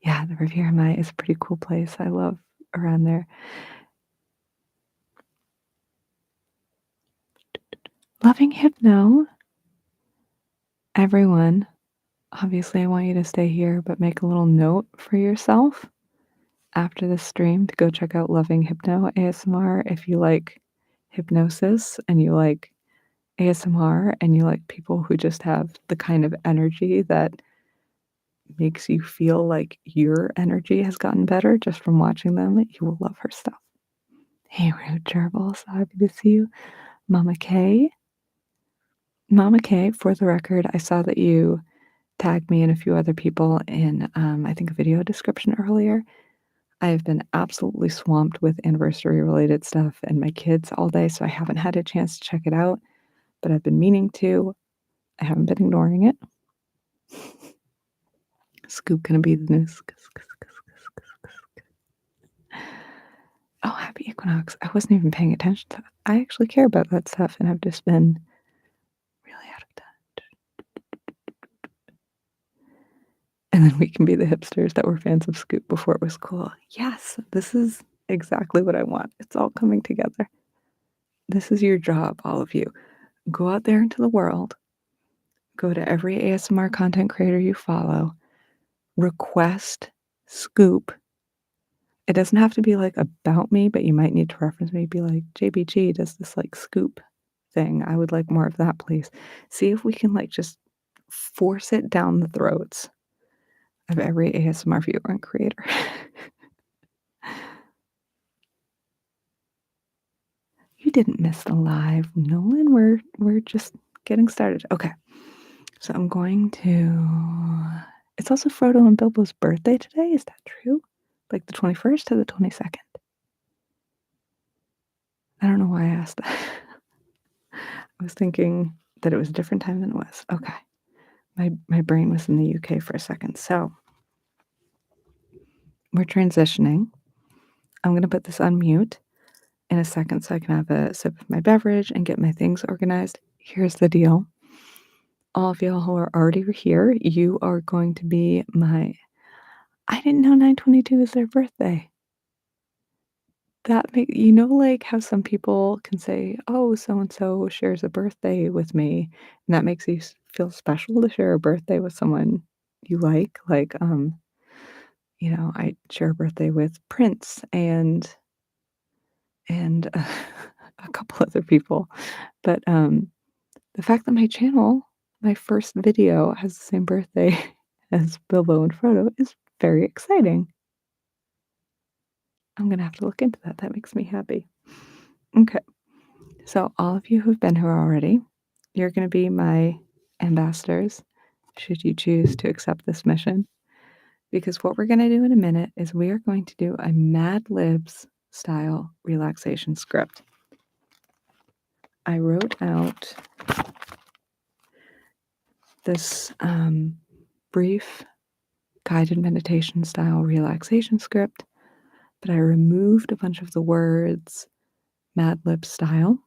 Yeah, the Riviera Maya is a pretty cool place. I love around there. Loving Hypno. Everyone, obviously, I want you to stay here, but make a little note for yourself after the stream to go check out Loving Hypno ASMR if you like hypnosis and you like ASMR and you like people who just have the kind of energy that makes you feel like your energy has gotten better just from watching them. You will love her stuff. Hey, Rude Gerbil, so happy to see you. Mama K. Mama K, for the record, I saw that you tagged me and a few other people in, I think, a video description earlier. I have been absolutely swamped with anniversary-related stuff and my kids all day, so I haven't had a chance to check it out, but I've been meaning to. I haven't been ignoring it. Scoop gonna be the news. Oh, happy equinox. I wasn't even paying attention to that. I actually care about that stuff, and I've just been really out of touch. And then we can be the hipsters that were fans of Scoop before it was cool. Yes, this is exactly what I want. It's all coming together. This is your job, all of you. Go out there into the world, go to every ASMR content creator you follow, request Scoop. It doesn't have to be like about me, but you might need to reference me. Be like, JBG does this like Scoop thing. I would like more of that, please. See if we can like just force it down the throats of every ASMR viewer and creator. You didn't miss the live, Nolan. We're just getting started. Okay. So I'm going to. It's also Frodo and Bilbo's birthday today. Is that true? Like the 21st to the 22nd? I don't know why I asked that. I was thinking that it was a different time than it was. Okay. My brain was in the UK for a second. So we're transitioning. I'm going to put this on mute in a second so I can have a sip of my beverage and get my things organized. Here's the deal. All of y'all who are already here, you are going to be my. I didn't know 9/22 is their birthday. That make like how some people can say, "Oh, so and so shares a birthday with me," and that makes you feel special to share a birthday with someone you like. Like, I share a birthday with Prince and a couple other people, but the fact that my channel, my first video, has the same birthday as Bilbo and Frodo is very exciting. I'm gonna have to look into that. That makes me happy. Okay. So all of you who've been here already, you're going to be my ambassadors should you choose to accept this mission. Because what we're going to do in a minute is we are going to do a Mad Libs style relaxation script. I wrote out this brief guided meditation style relaxation script but I removed a bunch of the words Mad Lib style.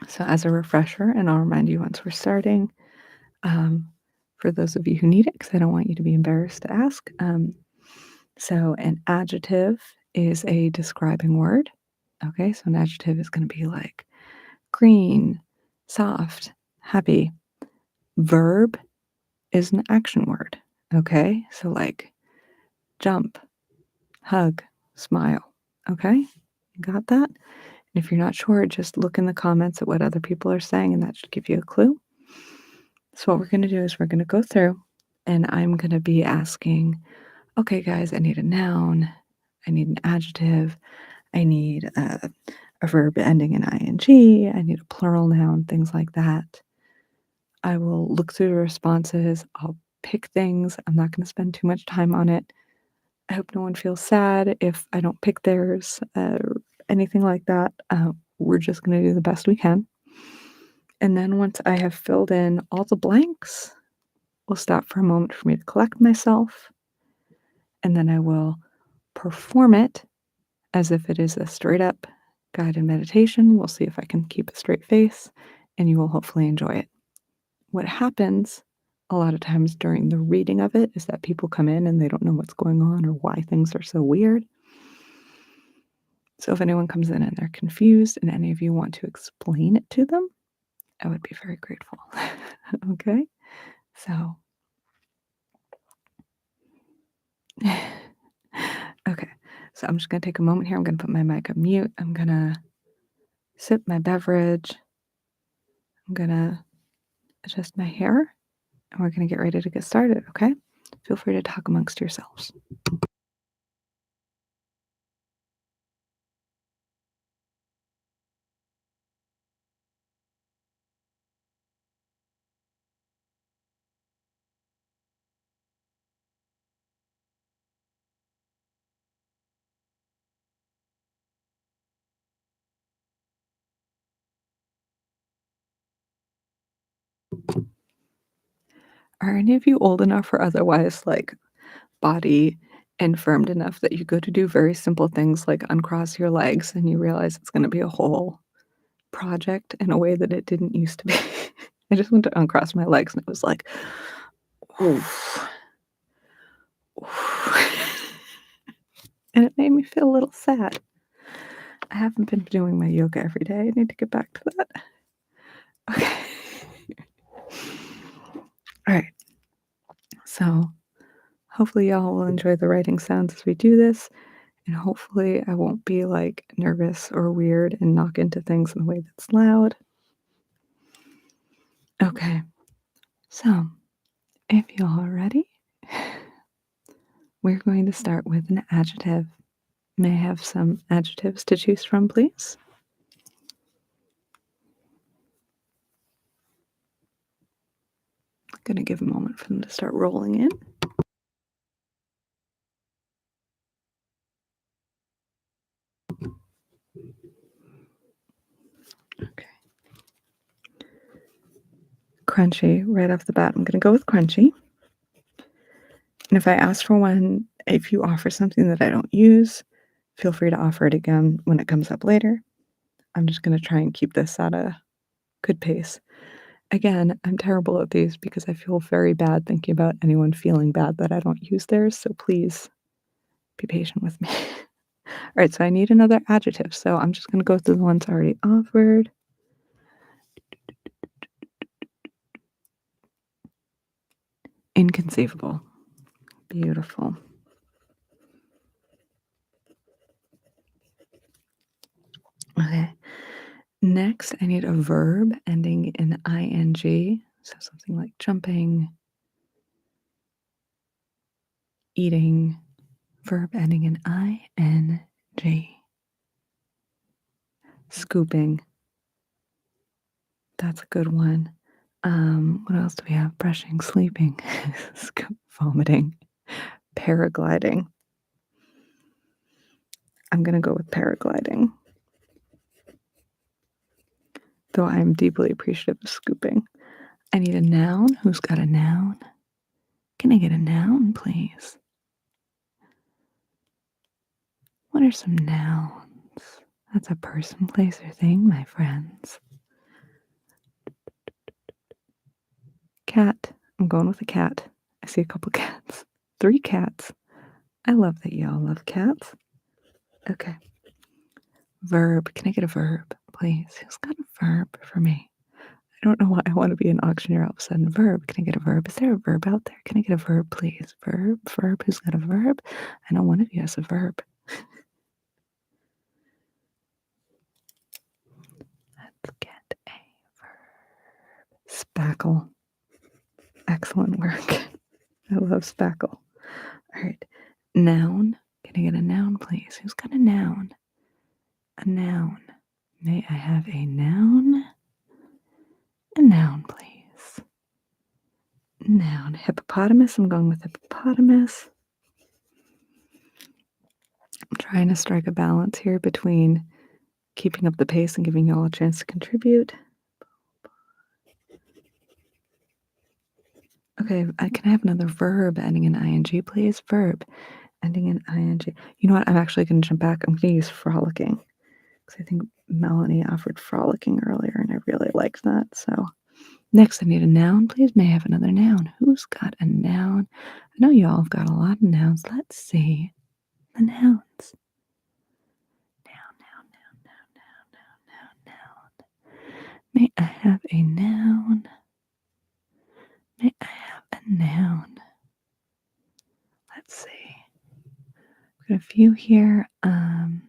So as a refresher, and I'll remind you once we're starting, um, for those of you who need it, because I don't want you to be embarrassed to ask. So an adjective is a describing word. Okay, so an adjective is going to be like green, soft, happy. Verb is an action word. Okay, so like jump, hug, smile. Okay, you got that? And if you're not sure, just look in the comments at what other people are saying, and that should give you a clue. So what we're going to do is we're going to go through, and I'm going to be asking, okay, guys, I need a noun, I need an adjective, I need a verb ending in ing, I need a plural noun, things like that. I will look through the responses. I'll pick things. I'm not going to spend too much time on it. I hope no one feels sad if I don't pick theirs, anything like that. We're just going to do the best we can. And then once I have filled in all the blanks, we'll stop for a moment for me to collect myself. And then I will perform it as if it is a straight up guided meditation. We'll see if I can keep a straight face, and you will hopefully enjoy it. What happens a lot of times during the reading of it is that people come in and they don't know what's going on or why things are so weird. So if anyone comes in and they're confused and any of you want to explain it to them, I would be very grateful. Okay? So, okay. So I'm just going to take a moment here. I'm going to put my mic on mute. I'm going to sip my beverage. I'm going to adjust my hair, and we're going to get ready to get started, okay? Feel free to talk amongst yourselves. Are any of you old enough or otherwise, like, body infirmed enough that you go to do very simple things like uncross your legs and you realize it's gonna be a whole project in a way that it didn't used to be? I just went to uncross my legs and it was like, oof, oof. And it made me feel a little sad. I haven't been doing my yoga every day. I need to get back to that. Okay. All right. So hopefully y'all will enjoy the writing sounds as we do this. And hopefully I won't be like nervous or weird and knock into things in a way that's loud. Okay. So if y'all are ready, we're going to start with an adjective. May I have some adjectives to choose from, please? I'm going to give a moment for them to start rolling in. Okay. Crunchy, right off the bat, I'm going to go with crunchy. And if I ask for one, if you offer something that I don't use, feel free to offer it again when it comes up later. I'm just going to try and keep this at a good pace. Again, I'm terrible at these because I feel very bad thinking about anyone feeling bad that I don't use theirs, so please be patient with me. All right, so I need another adjective, so I'm just going to go through the ones already offered. Inconceivable. Beautiful. Okay. Next, I need a verb ending in ing, so something like jumping, eating, verb ending in ing. Scooping. That's a good one. What else do we have? Brushing, sleeping, vomiting, paragliding. I'm going to go with paragliding, though I am deeply appreciative of scooping. I need a noun. Who's got a noun? Can I get a noun, please? What are some nouns? That's a person, place, or thing, my friends. Cat. I'm going with a cat. I see a couple cats. 3 cats. I love that y'all love cats. Okay. Verb. Can I get a verb, please? Who's got a verb for me? I don't know why I want to be an auctioneer all of a sudden. Verb. Can I get a verb? Is there a verb out there? Can I get a verb, please? Verb. Who's got a verb? I know one of you has a verb. Let's get a verb. Spackle. Excellent work. I love spackle. All right. Noun. Can I get a noun, please? Who's got a noun? A noun. May I have a noun? A noun, please. Noun. Hippopotamus. I'm going with hippopotamus. I'm trying to strike a balance here between keeping up the pace and giving y'all a chance to contribute. Okay, can I have another verb ending in ing, please? Verb ending in ing. You know what? I'm actually going to jump back. I'm going to use frolicking because I think Melanie offered frolicking earlier, and I really liked that. So next, I need a noun, please. May I have another noun? Who's got a noun? I know y'all have got a lot of nouns. Let's see the nouns. Noun. May I have a noun? May I have a noun? Let's see. We've got a few here. I'm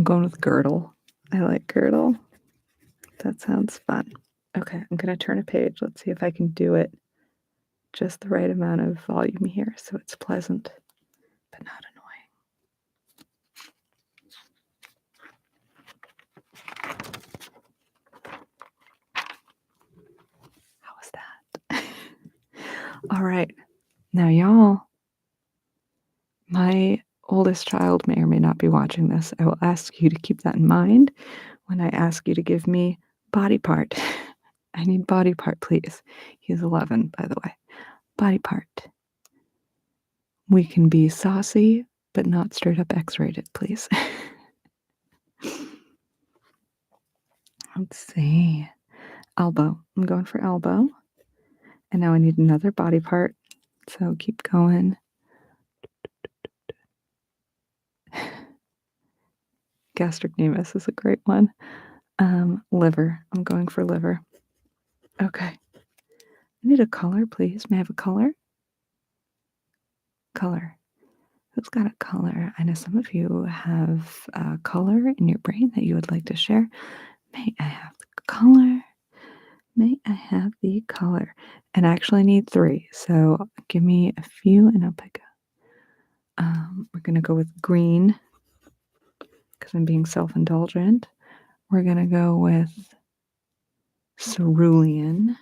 going with girdle. I like girdle. That sounds fun. Okay, I'm going to turn a page. Let's see if I can do it just the right amount of volume here so it's pleasant but not annoying. How was that? All right. Now, y'all, my oldest child may or may not be watching this. I will ask you to keep that in mind when I ask you to give me body part. I need body part, please. He's 11, by the way. Body part. We can be saucy, but not straight up X-rated, please. Let's see. Elbow. I'm going for elbow. And now I need another body part. So keep going. Gastrocnemius is a great one. Liver. I'm going for liver. Okay. I need a color, please. May I have a color? Color. Who's got a color? I know some of you have a color in your brain that you would like to share. May I have the color? May I have the color? And I actually need 3. So give me a few and I'll pick a. We're going to go with green because I'm being self-indulgent. We're going to go with cerulean.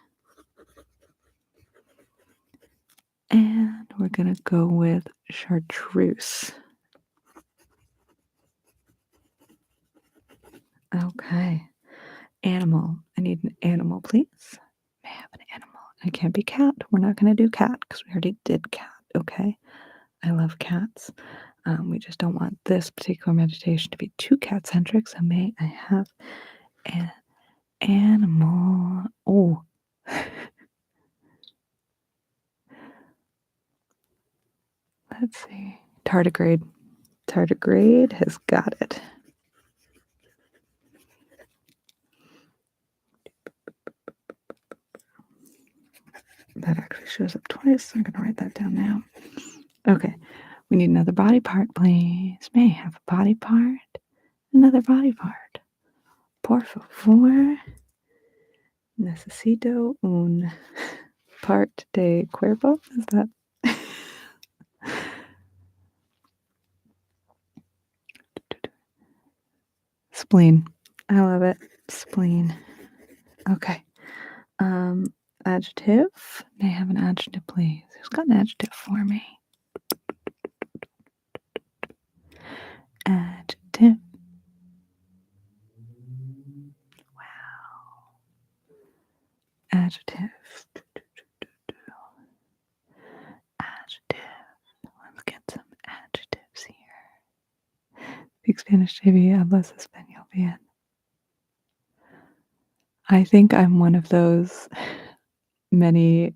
And we're going to go with chartreuse. Okay. Animal. I need an animal, please. May I have an animal? It can't be cat. We're not going to do cat because we already did cat. Okay. I love cats. We just don't want this particular meditation to be too cat-centric. So may I have an animal? Oh. Let's see. Tardigrade. Tardigrade has got it. That actually shows up twice. So I'm going to write that down now. Okay. We need another body part, please. May I have a body part? Another body part. Por favor. Necesito un part de cuerpo. Is that? Spleen. I love it. Spleen. Okay. Adjective. May I have an adjective, please? Who's got an adjective for me? Adjective. Wow. Adjective. Adjective. Let's get some adjectives here. Speak Spanish, JV. Hablas español bien. I think I'm one of those many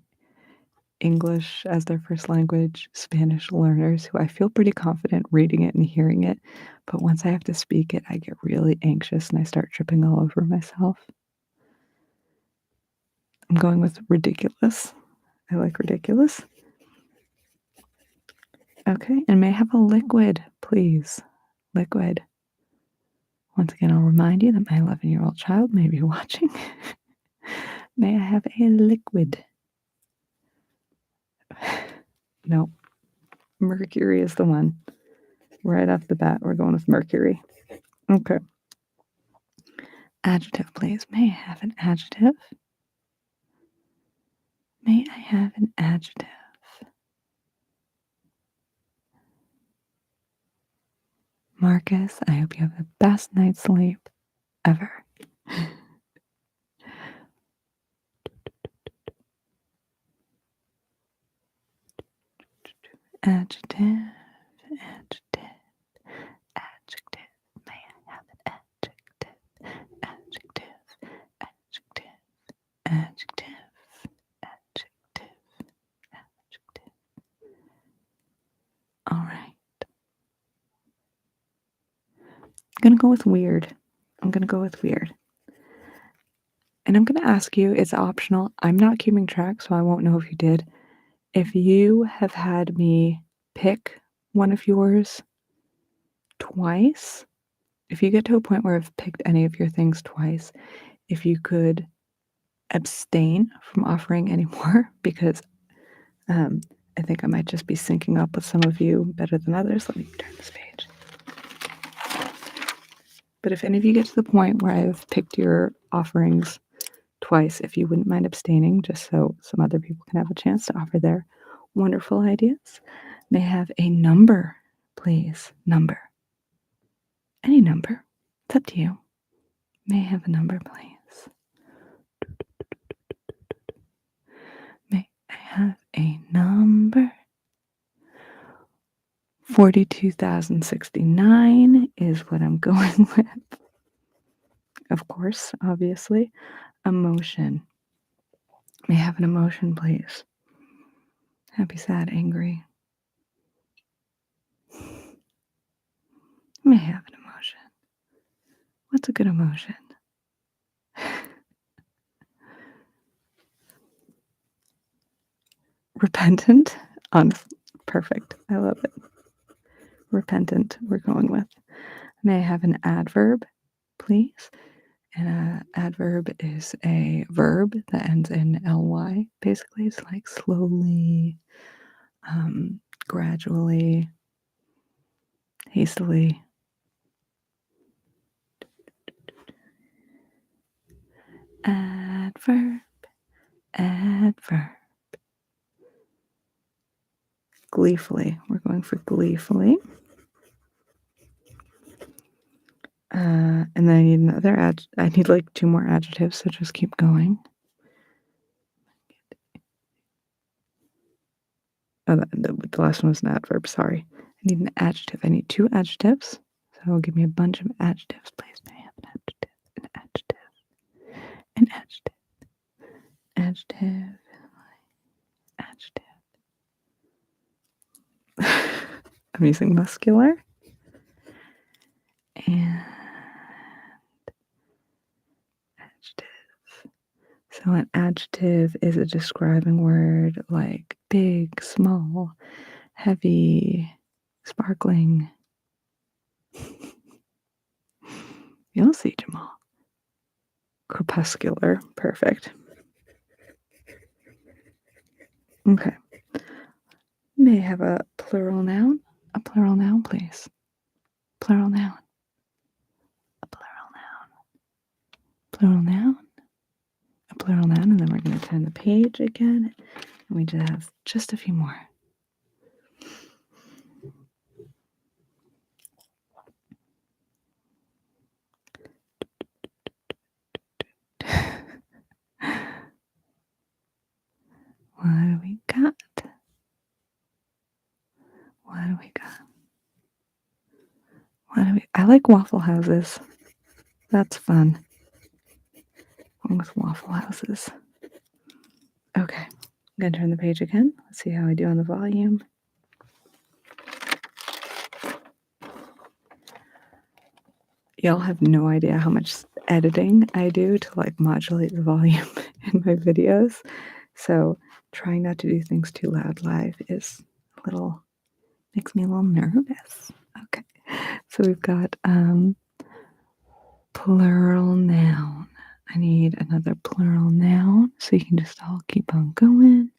English as their first language Spanish learners who I feel pretty confident reading it and hearing it, but once I have to speak it, I get really anxious and I start tripping all over myself. I'm going with ridiculous. I like ridiculous. Okay, and may I have a liquid, please? Liquid. Once again, I'll remind you that my 11-year-old child may be watching. May I have a liquid? No, Mercury is the one. Right off the bat, we're going with Mercury. Okay. Adjective, please. May I have an adjective? May I have an adjective? Marcus, I hope you have the best night's sleep ever. Adjective, adjective, adjective. May I have an adjective? Adjective, adjective, adjective, adjective, adjective. All right. I'm going to go with weird. And I'm going to ask you, it's optional. I'm not keeping track, so I won't know if you did. If you have had me pick one of yours twice, if you get to a point where I've picked any of your things twice, if you could abstain from offering any more, because I think I might just be syncing up with some of you better than others. Let me turn this page. But if any of you get to the point where I've picked your offerings twice, if you wouldn't mind abstaining, just so some other people can have a chance to offer their wonderful ideas. May I have a number, please? Number. Any number. It's up to you. May I have a number, please? May I have a number? 42,069 is what I'm going with. Of course, obviously. Emotion. May I have an emotion, please? Happy, sad, angry. May I have an emotion? What's a good emotion? Repentant? Perfect. I love it. Repentant, we're going with. May I have an adverb, please? And an adverb is a verb that ends in ly. Basically, it's like slowly, gradually, hastily. Adverb, adverb. Gleefully. We're going for gleefully. And then I need another I need like 2 more adjectives, so just keep going. Oh, the last one was an adverb, sorry. I need an adjective. I need 2 adjectives. So give me a bunch of adjectives, please. May I have an adjective? An adjective. An adjective. Adjective. Adjective. I'm using muscular. And adjective. So an adjective is a describing word like big, small, heavy, sparkling. You'll see, Jamal. Crepuscular. Perfect. Okay. May I have a plural noun? A plural noun, please. Plural noun. A plural noun. Plural noun. A plural noun. And then we're going to turn the page again. And we just have just a few more. I like Waffle Houses. That's fun. Along with Waffle Houses. Okay, I'm going to turn the page again. Let's see how I do on the volume. Y'all have no idea how much editing I do to like modulate the volume in my videos. So trying not to do things too loud live makes me a little nervous. Okay, so we've got plural noun. I need another plural noun so you can just all keep on going.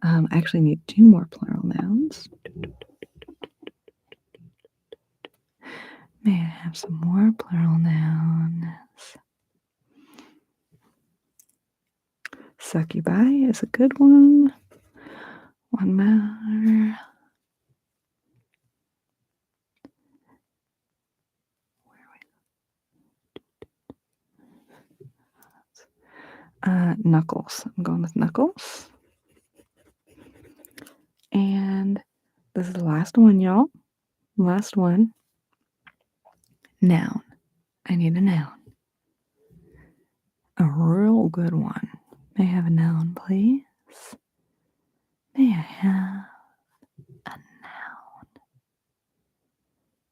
I actually need 2 more plural nouns. May I have some more plural nouns? Succubi is a good one. One more. Knuckles. I'm going with knuckles. And this is the last one, y'all. Last one. Noun. I need a noun. A real good one. May I have a noun, please? May I have a noun?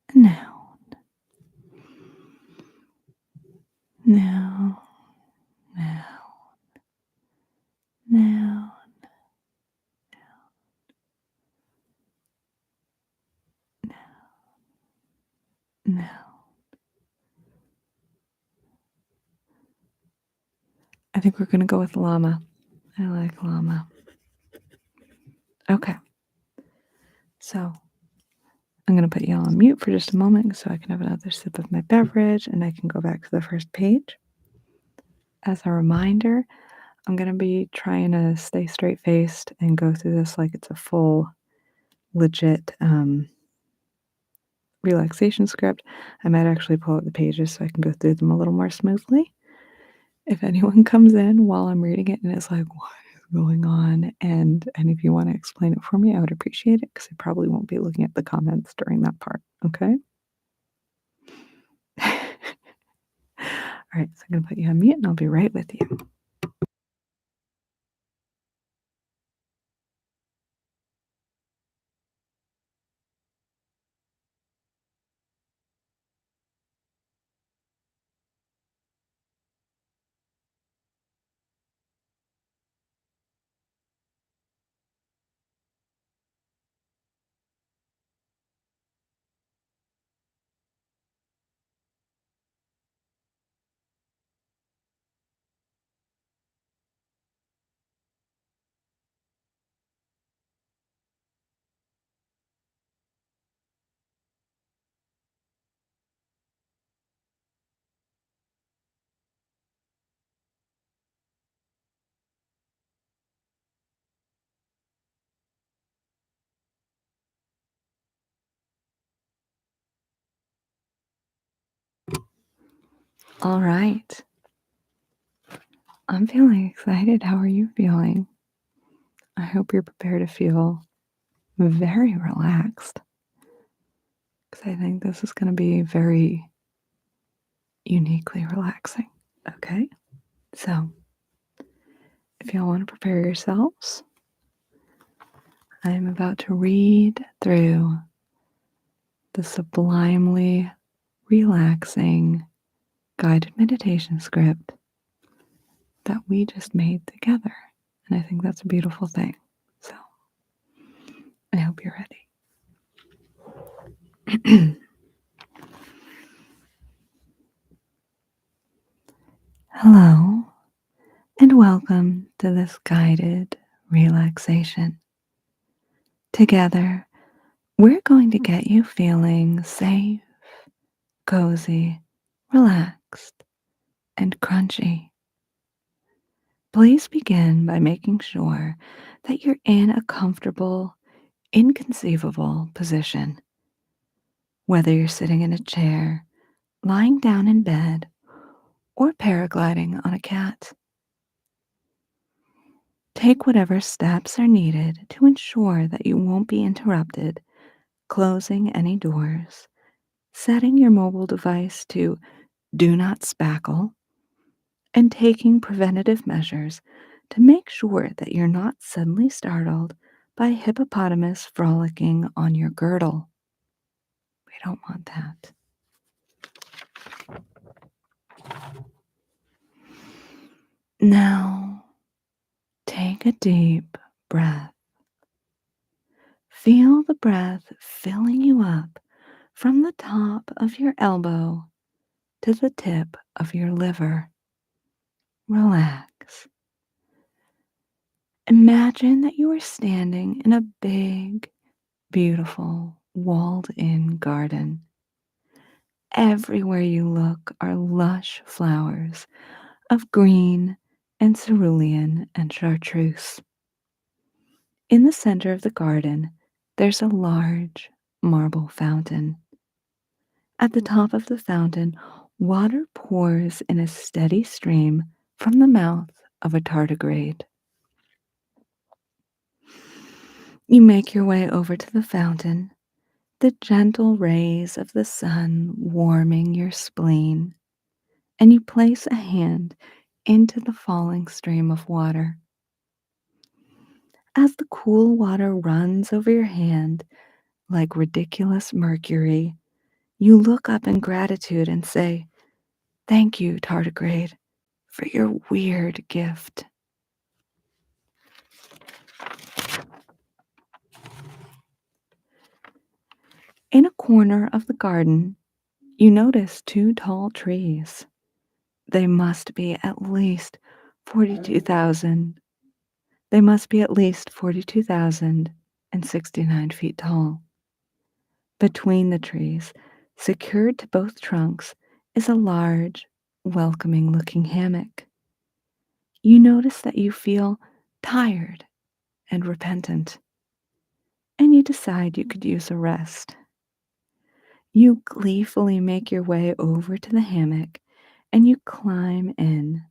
A noun. Noun. Noun. Noun. Noun. I think we're going to go with llama. I like llama. Okay. So I'm going to put y'all on mute for just a moment so I can have another sip of my beverage and I can go back to the first page. As a reminder, I'm going to be trying to stay straight-faced and go through this like it's a full, legit relaxation script. I might actually pull out the pages so I can go through them a little more smoothly. If anyone comes in while I'm reading it and is like, what is going on? And any of you want to explain it for me, I would appreciate it because I probably won't be looking at the comments during that part, okay? All right, so I'm going to put you on mute and I'll be right with you. All right. I'm feeling excited. How are you feeling? I hope you're prepared to feel very relaxed because I think this is going to be very uniquely relaxing. Okay, so if y'all want to prepare yourselves, I am about to read through the sublimely relaxing guided meditation script that we just made together. And I think that's a beautiful thing. So I hope you're ready. Hello, and welcome to this guided relaxation. Together, we're going to get you feeling safe, cozy, relaxed, and crunchy. Please begin by making sure that you're in a comfortable, inconceivable position. Whether you're sitting in a chair, lying down in bed, or paragliding on a cat. Take whatever steps are needed to ensure that you won't be interrupted, closing any doors, setting your mobile device to do not spackle, and taking preventative measures to make sure that you're not suddenly startled by a hippopotamus frolicking on your girdle. We don't want that. Now, take a deep breath. Feel the breath filling you up from the top of your elbow to the tip of your liver. Relax. Imagine that you are standing in a big, beautiful, walled-in garden. Everywhere you look are lush flowers of green and cerulean and chartreuse. In the center of the garden, there's a large marble fountain. At the top of the fountain, water pours in a steady stream from the mouth of a tardigrade. You make your way over to the fountain, the gentle rays of the sun warming your spleen, and you place a hand into the falling stream of water. As the cool water runs over your hand like ridiculous mercury, you look up in gratitude and say, "Thank you, tardigrade, for your weird gift." In a corner of the garden, you notice two tall trees. They must be at least 42,000. They must be at least 42,069 feet tall. Between the trees, secured to both trunks, is a large, welcoming looking hammock. You notice that you feel tired and repentant, and you decide you could use a rest. You gleefully make your way over to the hammock and you climb in.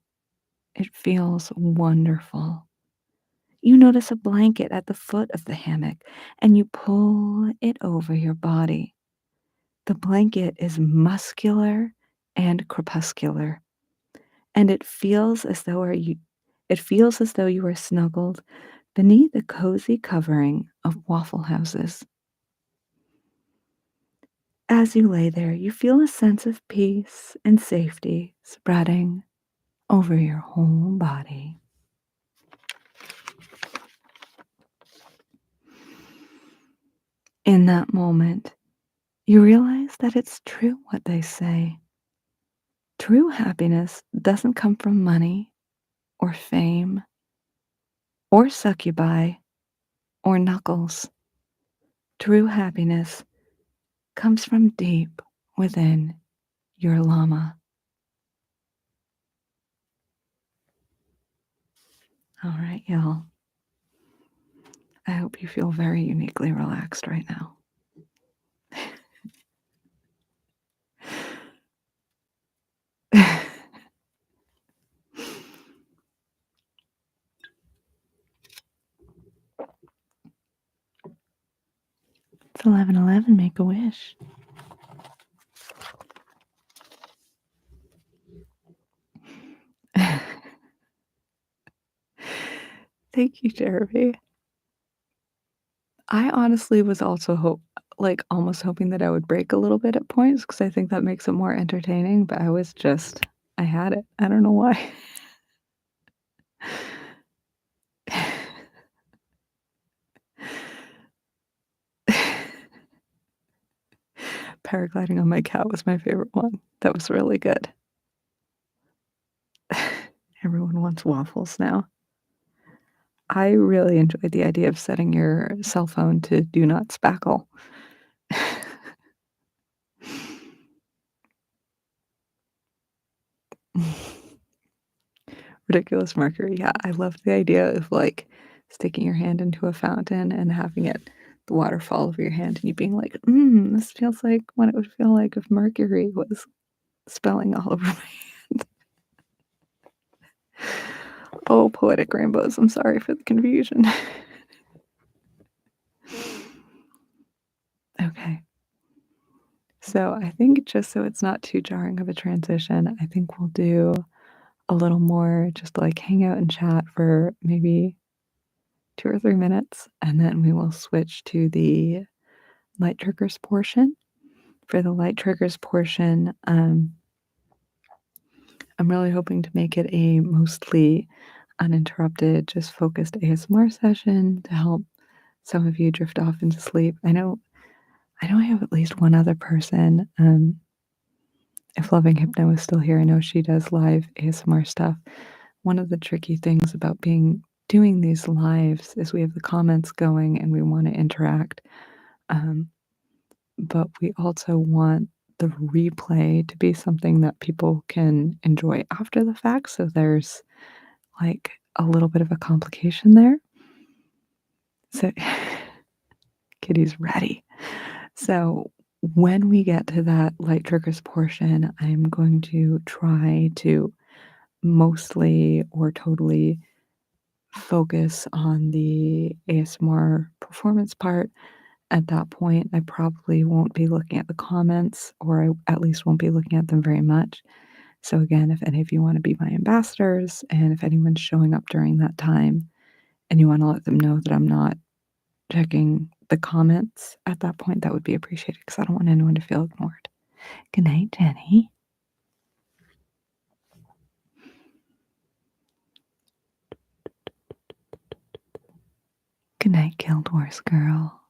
It feels wonderful. You notice a blanket at the foot of the hammock and you pull it over your body. The blanket is muscular and crepuscular, and it feels as though you are snuggled beneath a cozy covering of Waffle Houses. As you lay there, you feel a sense of peace and safety spreading over your whole body. In that moment, you realize that it's true what they say. True happiness doesn't come from money or fame or succubi or knuckles. True happiness comes from deep within your llama. All right, y'all. I hope you feel very uniquely relaxed right now. It's 11:11. Make a wish. Thank you, Jeremy. I honestly was also almost hoping that I would break a little bit at points because I think that makes it more entertaining. But I had it. I don't know why. Paragliding on my cat was my favorite one. That was really good. Everyone wants waffles now. I really enjoyed the idea of setting your cell phone to do not spackle. Ridiculous Mercury. Yeah, I love the idea of sticking your hand into a fountain and having the water fall over your hand and you being like, this feels like what it would feel like if Mercury was spilling all over my hand. Oh, poetic rainbows. I'm sorry for the confusion. Okay. So I think just so it's not too jarring of a transition, I think we'll do a little more just like hang out and chat for maybe 2 or 3 minutes, and then we will switch to the light triggers portion. For the light triggers portion, I'm really hoping to make it a mostly uninterrupted, just focused ASMR session to help some of you drift off into sleep. I know I have at least one other person, if Loving Hypno is still here, I know she does live ASMR stuff. One of the tricky things about doing these lives is we have the comments going and we wanna interact, um, but we also want the replay to be something that people can enjoy after the fact, so there's, like, a little bit of a complication there. So Kitty's ready. So when we get to that light triggers portion, I'm going to try to mostly or totally focus on the ASMR performance part. At that point, I probably won't be looking at the comments, or I at least won't be looking at them very much. So, again, if any of you want to be my ambassadors, and if anyone's showing up during that time and you want to let them know that I'm not checking the comments at that point, that would be appreciated because I don't want anyone to feel ignored. Good night, Jenny. Good night, Guild Wars girl.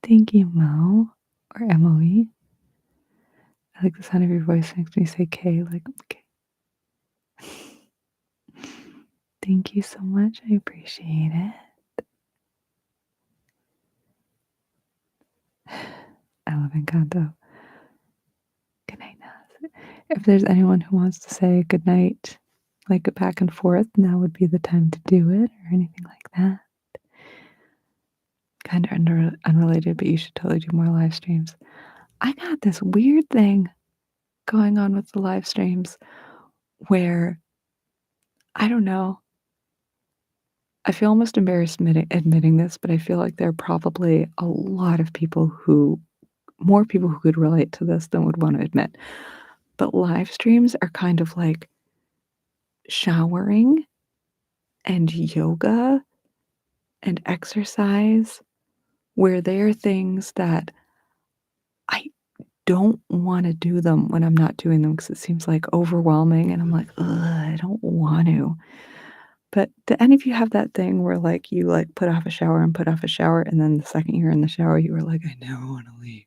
Thank you, Mo, or MOE. I like the sound of your voice makes me say K, like, okay. Thank you so much. I appreciate it. I love Encanto. Good night, Naz. If there's anyone who wants to say good night, like back and forth, now would be the time to do it, or anything like that. Kind of unrelated, but you should totally do more live streams. I got this weird thing going on with the live streams where I don't know. I feel almost embarrassed admitting this, but I feel like there are probably a lot of people more people who could relate to this than would want to admit. But live streams are kind of like showering and yoga and exercise, where they are things that I don't wanna do them when I'm not doing them because it seems, like, overwhelming, and I'm like, "Ugh, I don't want to." But do any of you have that thing where, like, you, like, put off a shower and put off a shower, and then the second you're in the shower, you were like, "I never wanna leave."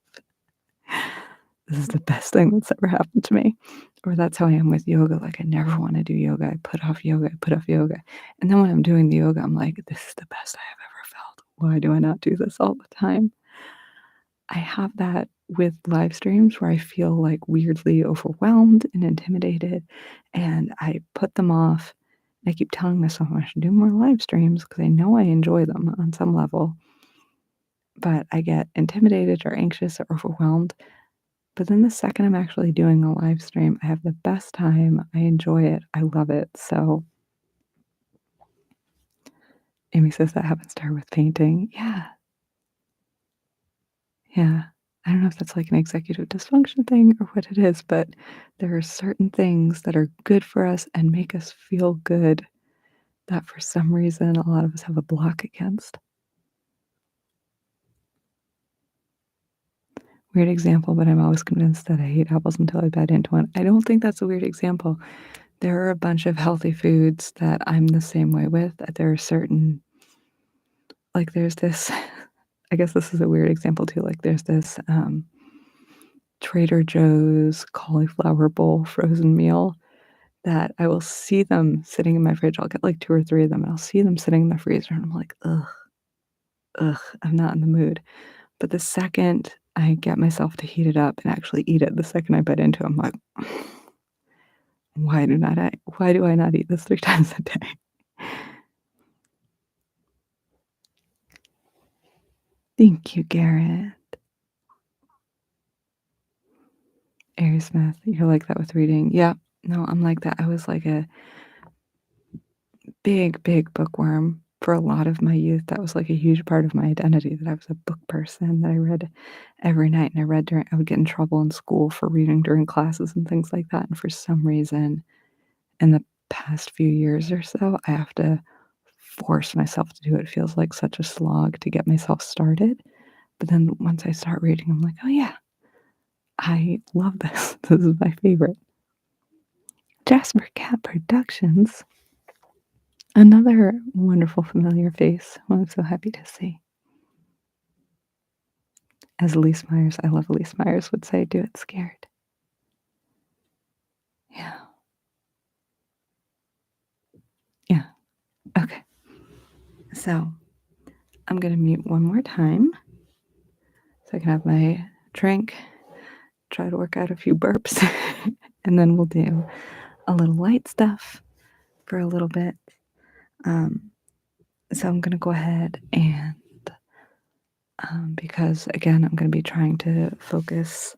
This is the best thing that's ever happened to me. Or that's how I am with yoga, like, I never wanna do yoga, I put off yoga, I put off yoga, and then when I'm doing the yoga, I'm like, "This is the best I have ever felt. Why do I not do this all the time?" I have that with live streams where I feel, like, weirdly overwhelmed and intimidated, and I put them off. I keep telling myself I should do more live streams because I know I enjoy them on some level, but I get intimidated or anxious or overwhelmed. But then the second I'm actually doing a live stream, I have the best time, I enjoy it, I love it, so Amy says that happens to her with painting. Yeah, yeah. I don't know if that's like an executive dysfunction thing or what it is, but there are certain things that are good for us and make us feel good that for some reason a lot of us have a block against. Weird example, but I'm always convinced that I hate apples until I bite into one. I don't think that's a weird example. There are a bunch of healthy foods that I'm the same way with. There are certain, like, there's this, I guess this is a weird example too. Like, there's this Trader Joe's cauliflower bowl frozen meal that I will see them sitting in my fridge. I'll get like 2 or 3 of them, and I'll see them sitting in the freezer, and I'm like, "Ugh, ugh, I'm not in the mood." But the second I get myself to heat it up and actually eat it, the second I bite into it, I'm like, why do I not eat this 3 times a day?" Thank you, Garrett. Aerosmith, you're like that with reading. Yeah, no, I'm like that. I was like a big, big bookworm for a lot of my youth, that was, like, a huge part of my identity, that I was a book person, that I read every night, and I would get in trouble in school for reading during classes and things like that, and for some reason, in the past few years or so, I have to force myself to do it. It feels like such a slog to get myself started, but then once I start reading, I'm like, "Oh, yeah, I love this. This is my favorite." Jasper Cat Productions, another wonderful familiar face who I'm so happy to see. As Elise Myers, I love Elise Myers, would say, "Do it scared." Yeah, yeah, okay. So, I'm gonna mute one more time so I can have my drink, try to work out a few burps, and then we'll do a little light stuff for a little bit. Um, so I'm gonna go ahead and, because again, I'm gonna be trying to focus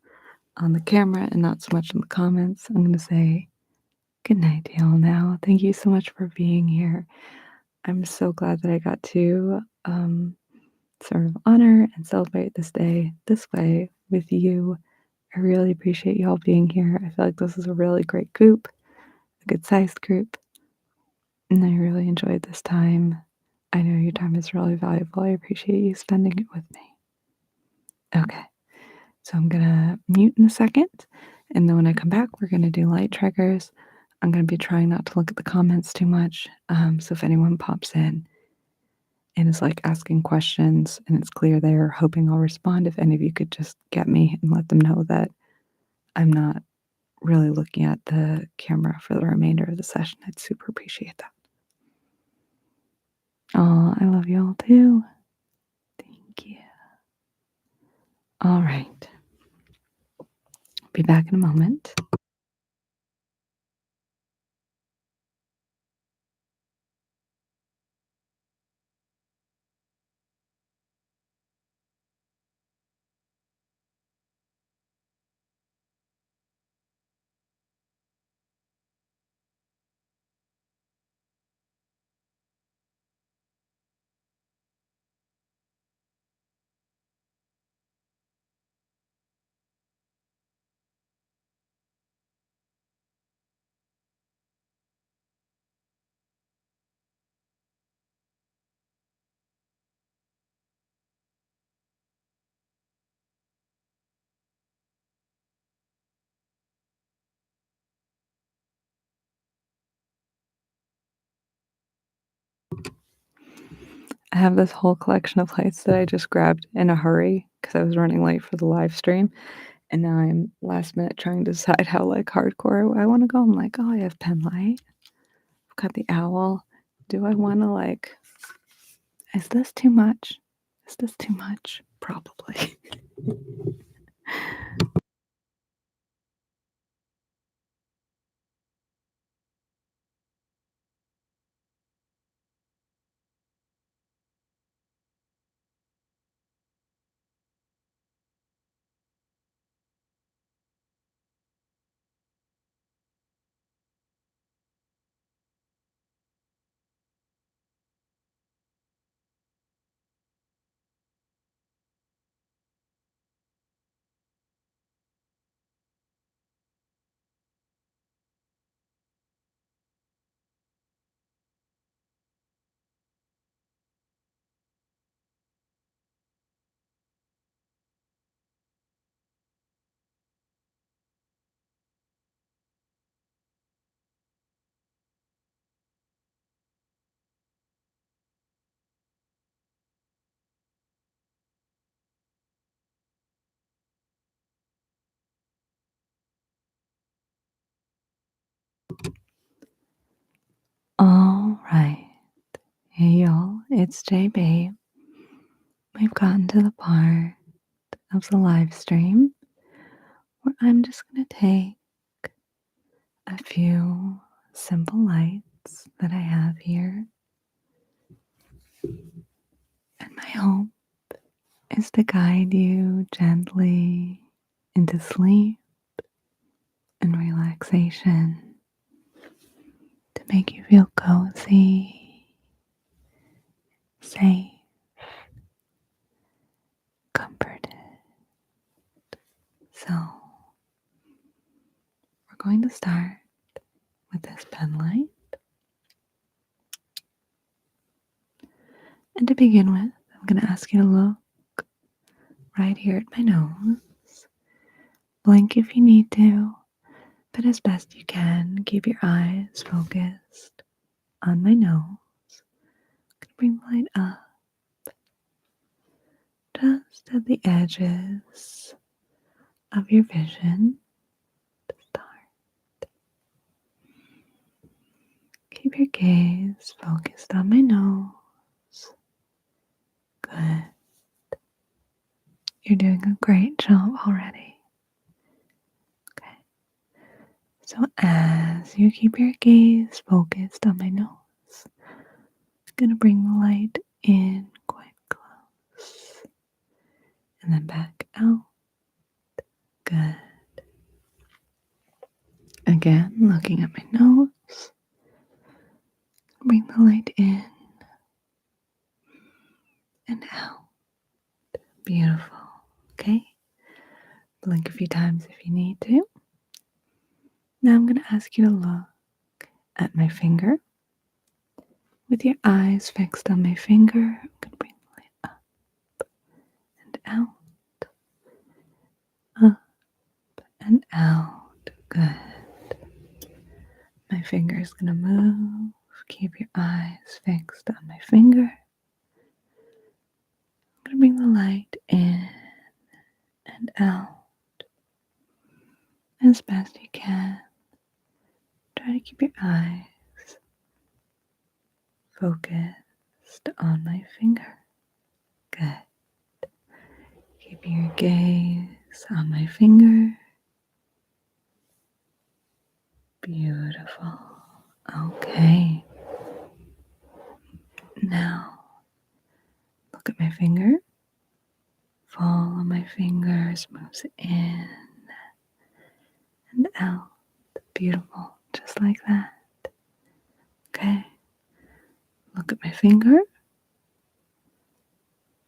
on the camera and not so much in the comments, I'm gonna say good night to y'all now. Thank you so much for being here. I'm so glad that I got to sort of honor and celebrate this day this way with you. I really appreciate y'all being here. I feel like this is a really great group, a good sized group, and I really enjoyed this time. I know your time is really valuable. I appreciate you spending it with me. Okay, so I'm gonna mute in a second, and then when I come back, we're gonna do light triggers. I'm gonna be trying not to look at the comments too much. So if anyone pops in and is like asking questions and it's clear they're hoping I'll respond, if any of you could just get me and let them know that I'm not really looking at the camera for the remainder of the session, I'd super appreciate that. Oh, I love you all too. Thank you. All right. Be back in a moment. I have this whole collection of lights that I just grabbed in a hurry because I was running late for the live stream. And now I'm last minute trying to decide how like hardcore I want to go. I'm like, oh, I have pen light. I've got the owl. Do I want to like, is this too much? Is this too much? Probably. All right. Hey, y'all. It's JB. We've gotten to the part of the live stream where I'm just going to take a few simple lights that I have here. And my hope is to guide you gently into sleep and relaxation, to make you feel cozy safe, comforted. So, we're going to start with this pen light. And to begin with, I'm going to ask you to look right here at my nose. Blink if you need to, but as best you can, keep your eyes focused on my nose. I'm going to bring the light up just at the edges of your vision to start. Keep your gaze focused on my nose. Good. You're doing a great job already. Okay. So as you keep your gaze focused on my nose, I'm going to bring the light in quite close and then back out. Good. Again, looking at my nose, bring the light in and out. Beautiful. Okay. Blink a few times if you need to. Now I'm going to ask you to look at my finger. With your eyes fixed on my finger, I'm going to bring the light up and out, up and out. Good. My finger is going to move. Keep your eyes fixed on my finger. I'm going to bring the light in and out as best you can. Try to keep your eyes focused on my finger. Good. Keep your gaze on my finger. Beautiful. Okay. Now, look at my finger. Follow my fingers, moves in and out. Beautiful. Just like that. Okay. Look at my finger.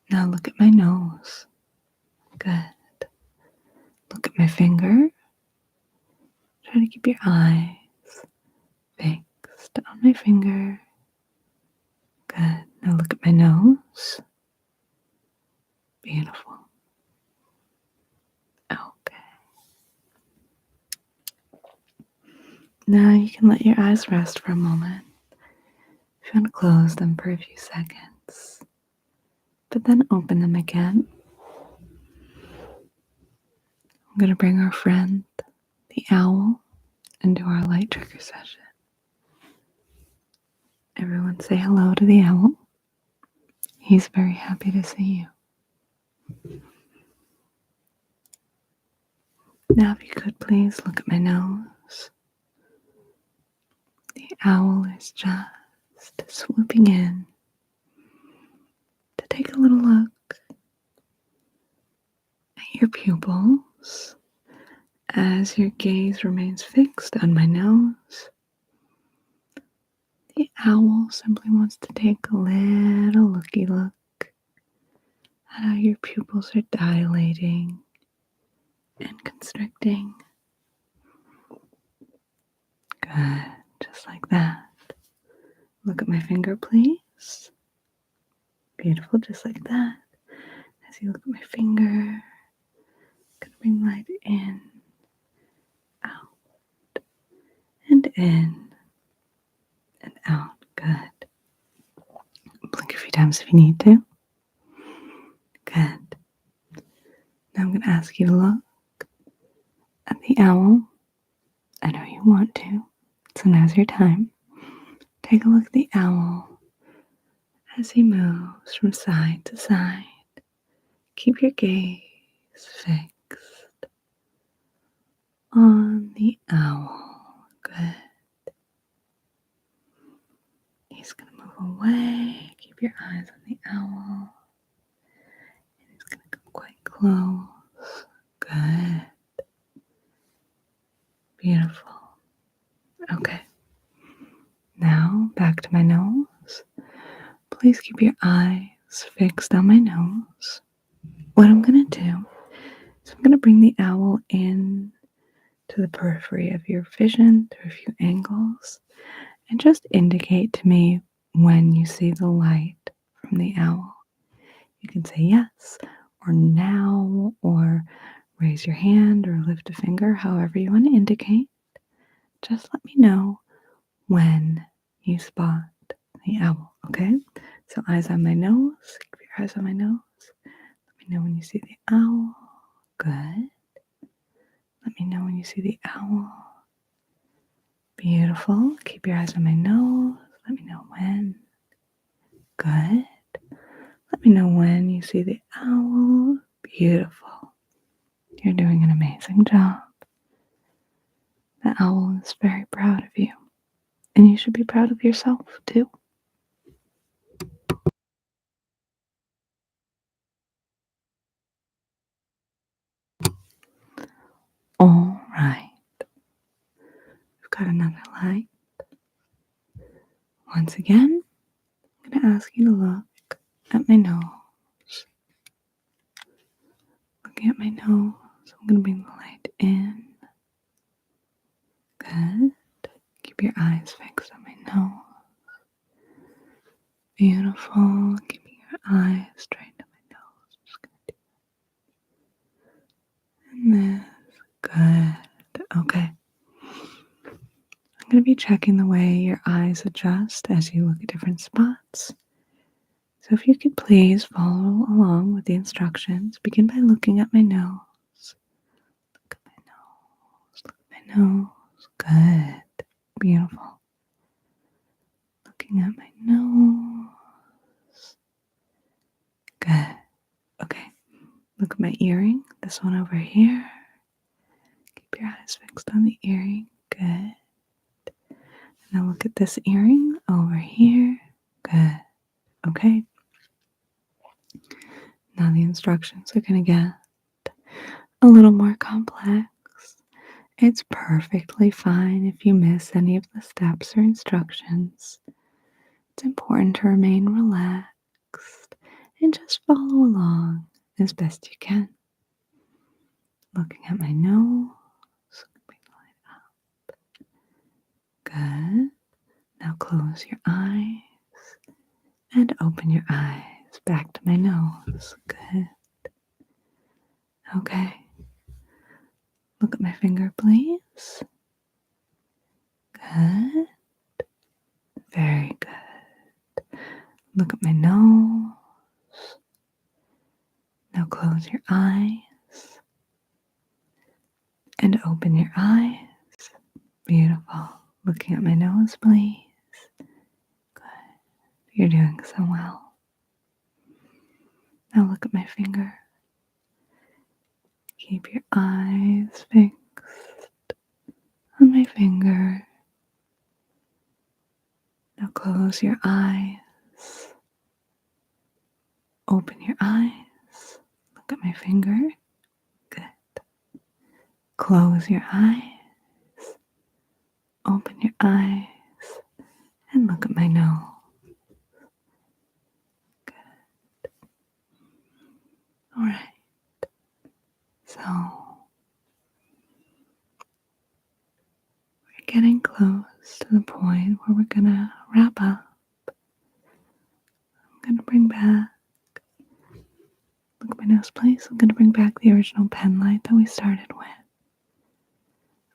Now look at my nose. Good. Look at my finger. Try to keep your eyes fixed on my finger. Good. Now look at my nose. Beautiful. Okay. Now you can let your eyes rest for a moment. If you want to close them for a few seconds, but then open them again. I'm going to bring our friend, the owl, into our light trigger session. Everyone say hello to the owl. He's very happy to see you. Now if you could please look at my nose. The owl is just swooping in to take a little look at your pupils as your gaze remains fixed on my nose. The owl simply wants to take a little looky look at how your pupils are dilating and constricting. Good, just like that. Look at my finger, please. Beautiful, just like that. As you look at my finger, I'm gonna bring light in, out, and in, and out. Good. Blink a few times if you need to. Good. Now I'm gonna ask you to look at the owl. I know you want to, so now's your time. Take a look at the owl as he moves from side to side. Keep your gaze fixed on the owl. Good. He's going to move away. Keep your eyes on the owl. And he's going to come quite close. Good. Beautiful. Okay. Now back to my nose. Please keep your eyes fixed on my nose. What I'm going to do is I'm going to bring the owl in to the periphery of your vision through a few angles and just indicate to me when you see the light from the owl. You can say yes or now or raise your hand or lift a finger, however you want to indicate. Just let me know when you spot the owl, okay? So eyes on my nose. Keep your eyes on my nose. Let me know when you see the owl. Good. Let me know when you see the owl. Beautiful. Keep your eyes on my nose. Let me know when. Good. Let me know when you see the owl. Beautiful. You're doing an amazing job. The owl is very proud of you. And you should be proud of yourself, too. All right. We've got another light. Once again, I'm going to ask you to look at my nose. Looking at my nose, I'm going to bring the light in. Good. Keep your eyes fixed on my nose. Beautiful. Keeping your eyes straight on my nose. Just gonna do this. Good. Okay. I'm going to be checking the way your eyes adjust as you look at different spots. So if you could please follow along with the instructions. Begin by looking at my nose. Look at my nose. Look at my nose. Good. Beautiful. Looking at my nose. Good. Okay. Look at my earring. This one over here. Keep your eyes fixed on the earring. Good. Now look at this earring over here. Good. Okay. Now the instructions are going to get a little more complex. It's perfectly fine if you miss any of the steps or instructions. It's important to remain relaxed and just follow along as best you can. Looking at my nose. Bring the light up. Good. Now close your eyes and open your eyes back to my nose. Good. Okay. Look at my finger, please. Good. Very good. Look at my nose. Now close your eyes and open your eyes. Beautiful. Looking at my nose, please. Good. You're doing so well. Now look at my finger. Keep your eyes fixed on my finger. Now close your eyes. Open your eyes. Look at my finger. Good. Close your eyes. Open your eyes. And look at my nose. Good. All right. So, we're getting close to the point where we're going to wrap up. I'm going to bring back, look at my nose, please. I'm going to bring back the original pen light that we started with.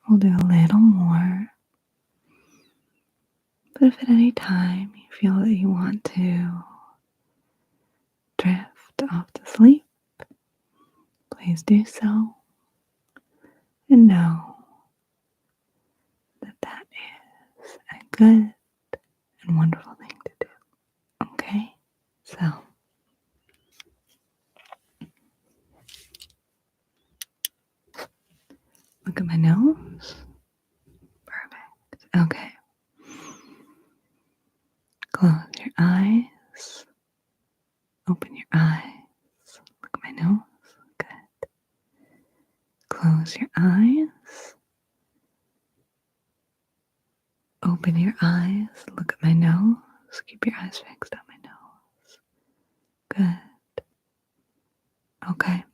We'll do a little more. But if at any time you feel that you want to drift off to sleep, please do so. And know that that is a good and wonderful thing to do. Okay? So, look at my nose. Perfect. Okay. Close your eyes. Open your eyes. Look at my nose. Good. Close your eyes. Open your eyes. Look at my nose. Keep your eyes fixed on my nose. Good. Okay.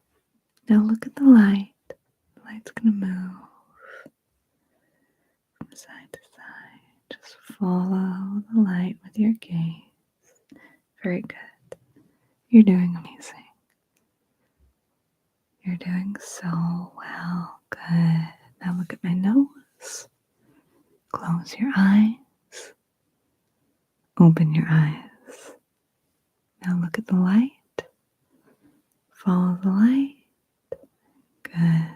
Now look at the light. The light's going to move from side to side. Just follow the light with your gaze. Very good. You're doing amazing. You're doing so well. Good. Now look at my nose. Close your eyes. Open your eyes. Now look at the light. Follow the light. Good.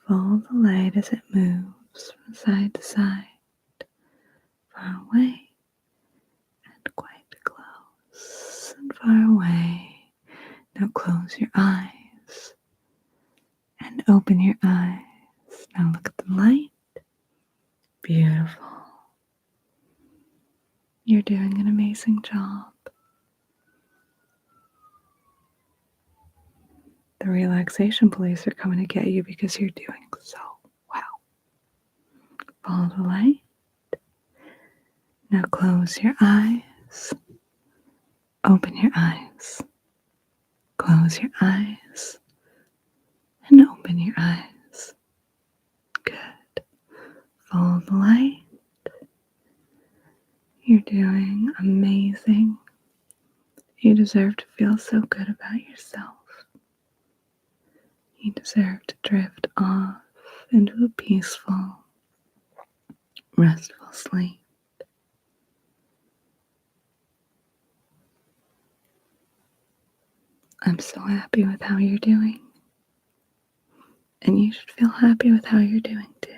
Follow the light as it moves from side to side, far away and quite close and far away. Now close your eyes and open your eyes. Now look at the light. Beautiful. You're doing an amazing job. The relaxation police are coming to get you because you're doing so well. Follow the light. Now close your eyes. Open your eyes. Close your eyes. And open your eyes. Good. Follow the light. You're doing amazing. You deserve to feel so good about yourself. You deserve to drift off into a peaceful, restful sleep. I'm so happy with how you're doing. And you should feel happy with how you're doing too.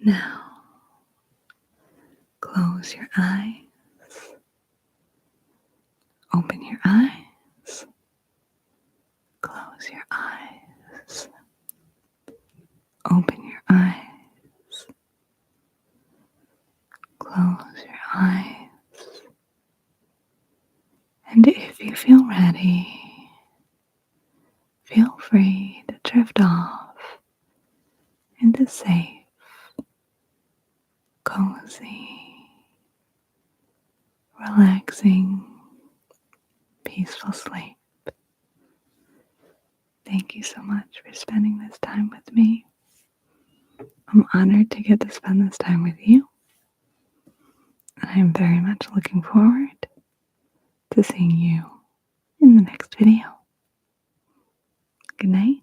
Now, close your eyes. Open your eyes. Close your eyes. Open your eyes. Close your eyes. And if you feel ready, feel free to drift off into safe, cozy, relaxing, peaceful sleep. Thank you so much for spending this time with me. I'm honored to get to spend this time with you. And I am very much looking forward to seeing you in the next video. Good night.